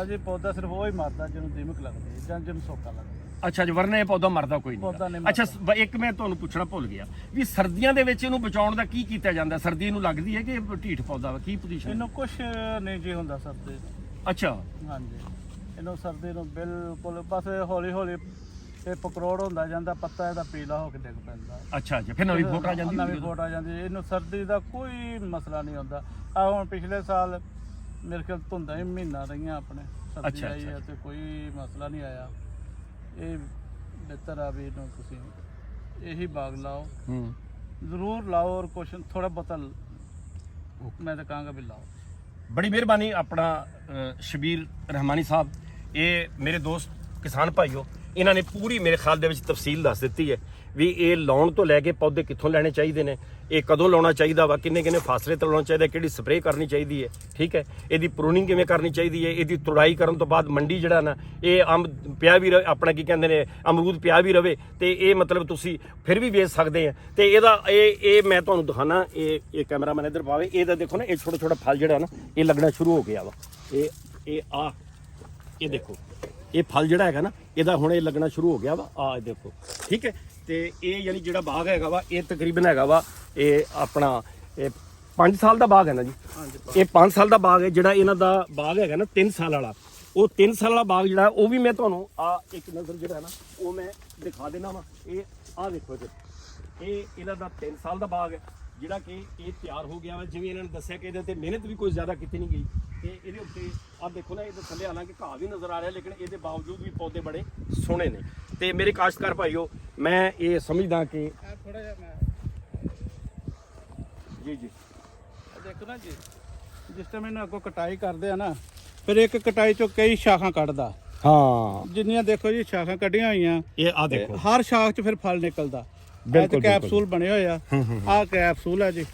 ਜੀ ਪੌਦਾ ਸਿਰਫ ਉਹ ਹੀ ਮਰਦਾ ਜਿਹਨੂੰ ਦੀਮਕ ਲੱਗਦੀ ਜਾਂ ਜਿਹਨੂੰ ਸੋਕਾ ਲੱਗਦਾ। ਅੱਛਾ ਜੀ, ਵਰਨਾ ਇਹ ਪੌਦਾ ਮਰਦਾ ਕੋਈ ਨਹੀਂ। ਅੱਛਾ, ਇੱਕ ਮੈਂ ਤੁਹਾਨੂੰ ਪੁੱਛਣਾ ਭੁੱਲ ਗਿਆ ਵੀ ਸਰਦੀਆਂ ਦੇ ਵਿੱਚ ਇਹਨੂੰ ਬਚਾਉਣ ਦਾ ਕੀ ਕੀਤਾ ਜਾਂਦਾ? ਸਰਦੀ ਨੂੰ ਲੱਗਦੀ ਹੈ ਕਿ ਢੀਠ ਪੌਦਾ ਵਾ, ਕੀ ਪੋਜੀਸ਼ਨ? ਇਹਨੂੰ ਕੁਝ ਨਹੀਂ ਜੀ ਹੁੰਦਾ ਸਰਦੀ ਨੂੰ। ਅੱਛਾ, ਹਾਂਜੀ, ਇਹਨੂੰ ਸਰਦੀ ਨੂੰ ਬਿਲਕੁਲ ਬਸ ਹੌਲੀ ਹੌਲੀ ਇਹ ਪਕਰੋੜ ਹੁੰਦਾ ਜਾਂਦਾ, ਪੱਤਾ ਇਹਦਾ ਪੀਲਾ ਹੋ ਕੇ ਡਿੱਗ ਪੈਂਦਾ। ਅੱਛਾ, ਫਿਰ ਨਵੀਂ ਫੋਟ ਆ ਜਾਂਦੀ? ਨਵੀਂ ਫੋਟ ਆ ਜਾਂਦੀ। ਇਹਨੂੰ ਸਰਦੀ ਦਾ ਕੋਈ ਮਸਲਾ ਨਹੀਂ ਹੁੰਦਾ। ਆ ਹੁਣ ਪਿਛਲੇ ਸਾਲ ਮੇਰੇ ਖਿਆਲ ਧੁੰਦਾਂ ਹੀ ਮਹੀਨਾ ਰਹੀਆਂ ਆਪਣੇ, ਸਰਦੀ ਆਈ ਹੈ ਤੇ ਕੋਈ ਮਸਲਾ ਨਹੀਂ ਆਇਆ। ਇਹ ਬਿਹਤਰ ਆ ਵੀ ਇਹਨੂੰ ਤੁਸੀਂ ਇਹੀ ਬਾਗ ਲਾਓ, ਜ਼ਰੂਰ ਲਾਓ, ਔਰ ਕੁਛ ਥੋੜਾ ਬਹੁਤਾ ਮੈਂ ਤਾਂ ਕਹਾਂਗਾ ਵੀ ਲਾਓ। ਬੜੀ ਮਿਹਰਬਾਨੀ ਆਪਣਾ ਸ਼ਬੀਰ ਰਹਿਮਾਨੀ ਸਾਹਿਬ, ਇਹ ਮੇਰੇ ਦੋਸਤ ਕਿਸਾਨ ਭਾਈਓ, ਇਹਨਾਂ ਨੇ ਪੂਰੀ ਮੇਰੇ ਖਿਆਲ ਦੇ ਵਿੱਚ ਤਫਸੀਲ ਦੱਸ ਦਿੱਤੀ ਹੈ ਵੀ ਇਹ ਲਾਉਣ ਤੋਂ ਲੈ ਕੇ ਪੌਦੇ ਕਿੱਥੋਂ ਲੈਣੇ ਚਾਹੀਦੇ ਨੇ, ਇਹ ਕਦੋਂ ਲਾਉਣਾ ਚਾਹੀਦਾ ਵਾ, ਕਿੰਨੇ ਕਿੰਨੇ ਫਾਸਲੇ ਤੇ ਲਾਉਣਾ ਚਾਹੀਦਾ, ਕਿਹੜੀ ਸਪਰੇਅ ਕਰਨੀ ਚਾਹੀਦੀ ਹੈ, ਠੀਕ ਹੈ, ਇਹਦੀ ਪ੍ਰੂਨਿੰਗ ਕਿਵੇਂ ਕਰਨੀ ਚਾਹੀਦੀ ਹੈ, ਇਹਦੀ ਤੁੜਾਈ ਕਰਨ ਤੋਂ ਬਾਅਦ ਮੰਡੀ ਜਿਹੜਾ ਨਾ ਇਹ ਅੰਬ ਪਿਆ ਵੀ ਆਪਣਾ ਕੀ ਕਹਿੰਦੇ ਨੇ ਅਮਰੂਦ ਪਿਆ ਵੀ ਰਵੇ ਤੇ ਇਹ ਮਤਲਬ ਤੁਸੀਂ ਫਿਰ ਵੀ ਵੇਚ ਸਕਦੇ ਆ। ਤੇ ਇਹਦਾ ਇਹ ਮੈਂ ਤੁਹਾਨੂੰ ਦਿਖਾਣਾ, ਇਹ ਕੈਮਰਾਮੈਨ ਇੱਧਰ ਪਾਵੇ, ਇਹਦਾ ਦੇਖੋ ਨਾ ਇਹ ਛੋਟਾ ਛੋਟਾ ਫਲ ਜਿਹੜਾ ਨਾ ਇਹ ਲੱਗਣਾ ਸ਼ੁਰੂ ਹੋ ਗਿਆ ਵਾ। ਇਹ ਦੇਖੋ ਇਹ ਫਲ ਜਿਹੜਾ ਹੈਗਾ ਨਾ ਇਹਦਾ ਹੁਣ ਇਹ ਲੱਗਣਾ ਸ਼ੁਰੂ ਹੋ ਗਿਆ ਵਾ, ਇਹ ਦੇਖੋ, ਠੀਕ ਹੈ। ਤੇ ਇਹ ਯਾਨੀ ਜਿਹੜਾ ਬਾਗ ਹੈਗਾ ਵਾ ਇਹ ਤਕਰੀਬਨ ਹੈਗਾ ਵਾ ਇਹ ਆਪਣਾ 5 ਸਾਲ ਦਾ ਬਾਗ ਹੈ ਨਾ ਜੀ। ਇਹ 5 ਸਾਲ ਦਾ ਬਾਗ ਹੈ। ਜਿਹੜਾ ਇਹਨਾਂ ਦਾ ਬਾਗ ਹੈਗਾ ਨਾ 3 ਸਾਲ ਵਾਲਾ, ਉਹ 3 ਸਾਲ ਵਾਲਾ ਬਾਗ ਜਿਹੜਾ ਉਹ ਵੀ ਮੈਂ ਤੁਹਾਨੂੰ ਇੱਕ ਨਜ਼ਰ ਜਿਹੜਾ ਹੈ ਨਾ ਉਹ ਮੈਂ ਦਿਖਾ ਦੇਣਾ ਵਾ। ਇਹ ਦੇਖੋ ਇਹ ਇਹਨਾਂ ਦਾ 3 ਸਾਲ ਦਾ ਬਾਗ ਹੈ ਜਿਹੜਾ ਕਿ ਇਹ ਤਿਆਰ ਹੋ ਗਿਆ ਵਾ। ਜਿਵੇਂ ਇਹਨਾਂ ਨੇ ਦੱਸਿਆ ਕਿ ਇਹਦੇ ਤੇ ਮਿਹਨਤ ਵੀ ਕੋਈ ਜ਼ਿਆਦਾ ਕੀਤੀ ਨਹੀਂ ਗਈ ਤੇ ਇਹਦੇ ਉੱਤੇ ਦੇਖੋ ਨਾ ਇਹਦੇ ਥੱਲੇ ਹਾਲਾਂਕਿ ਘਾਹ ਵੀ ਨਜ਼ਰ ਆ ਰਿਹਾ ਲੇਕਿਨ ਇਹਦੇ ਬਾਵਜੂਦ ਵੀ ਪੌਦੇ ਬੜੇ ਸੋਹਣੇ ਨੇ। ਤੇ ਮੇਰੇ ਕਾਸ਼ਤਕਾਰ ਭਾਈਓ, ਮੈਂ ਇਹ ਸਮਝਦਾ ਕਿ ਥੋੜਾ ਜਿਹਾ ਮੈਂ ਜੀ ਦੇਖੋ ਨਾ ਜੀ, ਜਿਸ ਟਾਈਮ ਇਹਨਾਂ ਅੱਗੋਂ ਕਟਾਈ ਕਰਦੇ ਆ ਨਾ ਫਿਰ ਇੱਕ ਕਟਾਈ ਚੋਂ ਕਈ ਸ਼ਾਖਾਂ ਕੱਢਦਾ। ਹਾਂ, ਜਿੰਨੀਆਂ ਦੇਖੋ ਜੀ ਸ਼ਾਖਾਂ ਕੱਢੀਆਂ ਹੋਈਆਂ, ਇਹ ਦੇਖੋ ਹਰ ਸ਼ਾਖ 'ਚ ਫਿਰ ਫਲ ਨਿਕਲਦਾ। ਬਿਲਕੁਲ ਕੈਪਸੂਲ ਬਣੇ ਹੋਏ ਆ, ਆਹ ਕੈਪਸੂਲ ਆ ਜੀ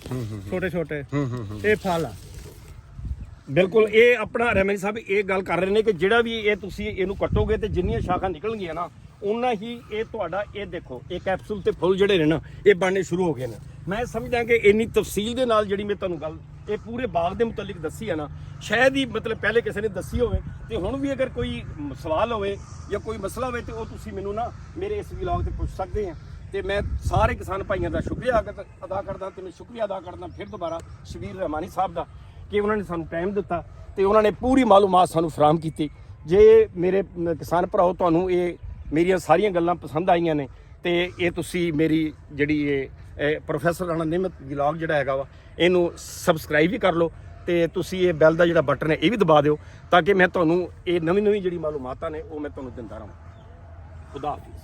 ਛੋਟੇ ਛੋਟੇ, ਇਹ ਫਲ ਆ। ਬਿਲਕੁਲ ਇਹ ਆਪਣਾ ਰਹਿਮਾਨੀ ਸਾਹਿਬ ਇਹ ਗੱਲ ਕਰ ਰਹੇ ਨੇ ਕਿ ਜਿਹੜਾ ਵੀ ਇਹ ਤੁਸੀਂ ਇਹਨੂੰ ਕੱਟੋਗੇ ਤੇ ਜਿੰਨੀਆਂ ਸ਼ਾਖਾਂ ਨਿਕਲਣਗੀਆਂ ਨਾ ਉਹਨਾਂ ਹੀ ਇਹ ਤੁਹਾਡਾ ਇਹ ਦੇਖੋ ਇਹ ਕੈਪਸੂਲ ਤੇ ਫੁੱਲ ਜਿਹੜੇ ਨੇ ਨਾ ਇਹ ਬਣਨੇ ਸ਼ੁਰੂ ਹੋ ਗਏ ਨੇ। ਮੈਂ ਸਮਝਦਾ ਕਿ ਇੰਨੀ ਤਫਸੀਲ ਦੇ ਨਾਲ ਜਿਹੜੀ ਮੈਂ ਤੁਹਾਨੂੰ ਗੱਲ ਇਹ ਪੂਰੇ ਬਾਗ ਦੇ ਮੁਤਲਕ ਦੱਸੀ ਹੈ ਨਾ, ਸ਼ਾਇਦ ਹੀ ਮਤਲਬ ਪਹਿਲੇ ਕਿਸੇ ਨੇ ਦੱਸੀ ਹੋਵੇ ਤੇ ਹੁਣ ਵੀ ਅਗਰ ਕੋਈ ਸਵਾਲ ਹੋਵੇ ਜਾਂ ਕੋਈ ਮਸਲਾ ਹੋਵੇ ਤੇ ਉਹ ਤੁਸੀਂ ਮੈਨੂੰ ਨਾ ਮੇਰੇ ਇਸ ਵਲੌਗ ਤੇ ਪੁੱਛ ਸਕਦੇ ਆ। ਤੇ ਮੈਂ ਸਾਰੇ ਕਿਸਾਨ ਭਾਈਆਂ ਦਾ ਸ਼ੁਕਰੀਆ ਅਦਾ ਕਰਦਾ ਤੇ ਮੈਂ ਸ਼ੁਕਰੀਆ ਅਦਾ ਕਰਦਾ ਫਿਰ ਦੁਬਾਰਾ ਸ਼ਬੀਰ ਰਹਿਮਾਨੀ ਸਾਹਿਬ ਦਾ ਕਿ ਉਹਨਾਂ ਨੇ ਸਾਨੂੰ ਟਾਈਮ ਦਿੱਤਾ ਤੇ ਉਹਨਾਂ ਨੇ ਪੂਰੀ ਮਾਲੂਮਾਤ ਸਾਨੂੰ ਫਰਾਹਮ ਕੀਤੀ। ਜੇ ਮੇਰੇ ਕਿਸਾਨ ਭਰਾਓ ਤੁਹਾਨੂੰ ਇਹ ਮੇਰੀਆਂ ਸਾਰੀਆਂ ਗੱਲਾਂ ਪਸੰਦ ਆਈਆਂ ਨੇ ਤੇ ਇਹ ਤੁਸੀਂ ਮੇਰੀ ਜਿਹੜੀ ਇਹ ਪ੍ਰੋਫੈਸਰ ਰਾਣਾ ਨਿਮਤ ਵਲੌਗ ਜਿਹੜਾ ਹੈਗਾ ਵਾ ਇਹਨੂੰ ਸਬਸਕ੍ਰਾਈਬ ਵੀ ਕਰ ਲਓ ਤੇ ਤੁਸੀਂ ਇਹ ਬੈਲ ਦਾ ਜਿਹੜਾ ਬਟਨ ਹੈ ਇਹ ਵੀ ਦਬਾ ਦਿਓ ਤਾਂ ਕਿ ਮੈਂ ਤੁਹਾਨੂੰ ਇਹ ਨਵੀਂ ਜਿਹੜੀ ਮਾਲੂਮਾਤਾਂ ਨੇ ਉਹ ਮੈਂ ਤੁਹਾਨੂੰ ਦਿੰਦਾ ਰਹਾਂ। ਖੁਦਾ ਹਾਫਿਜ਼।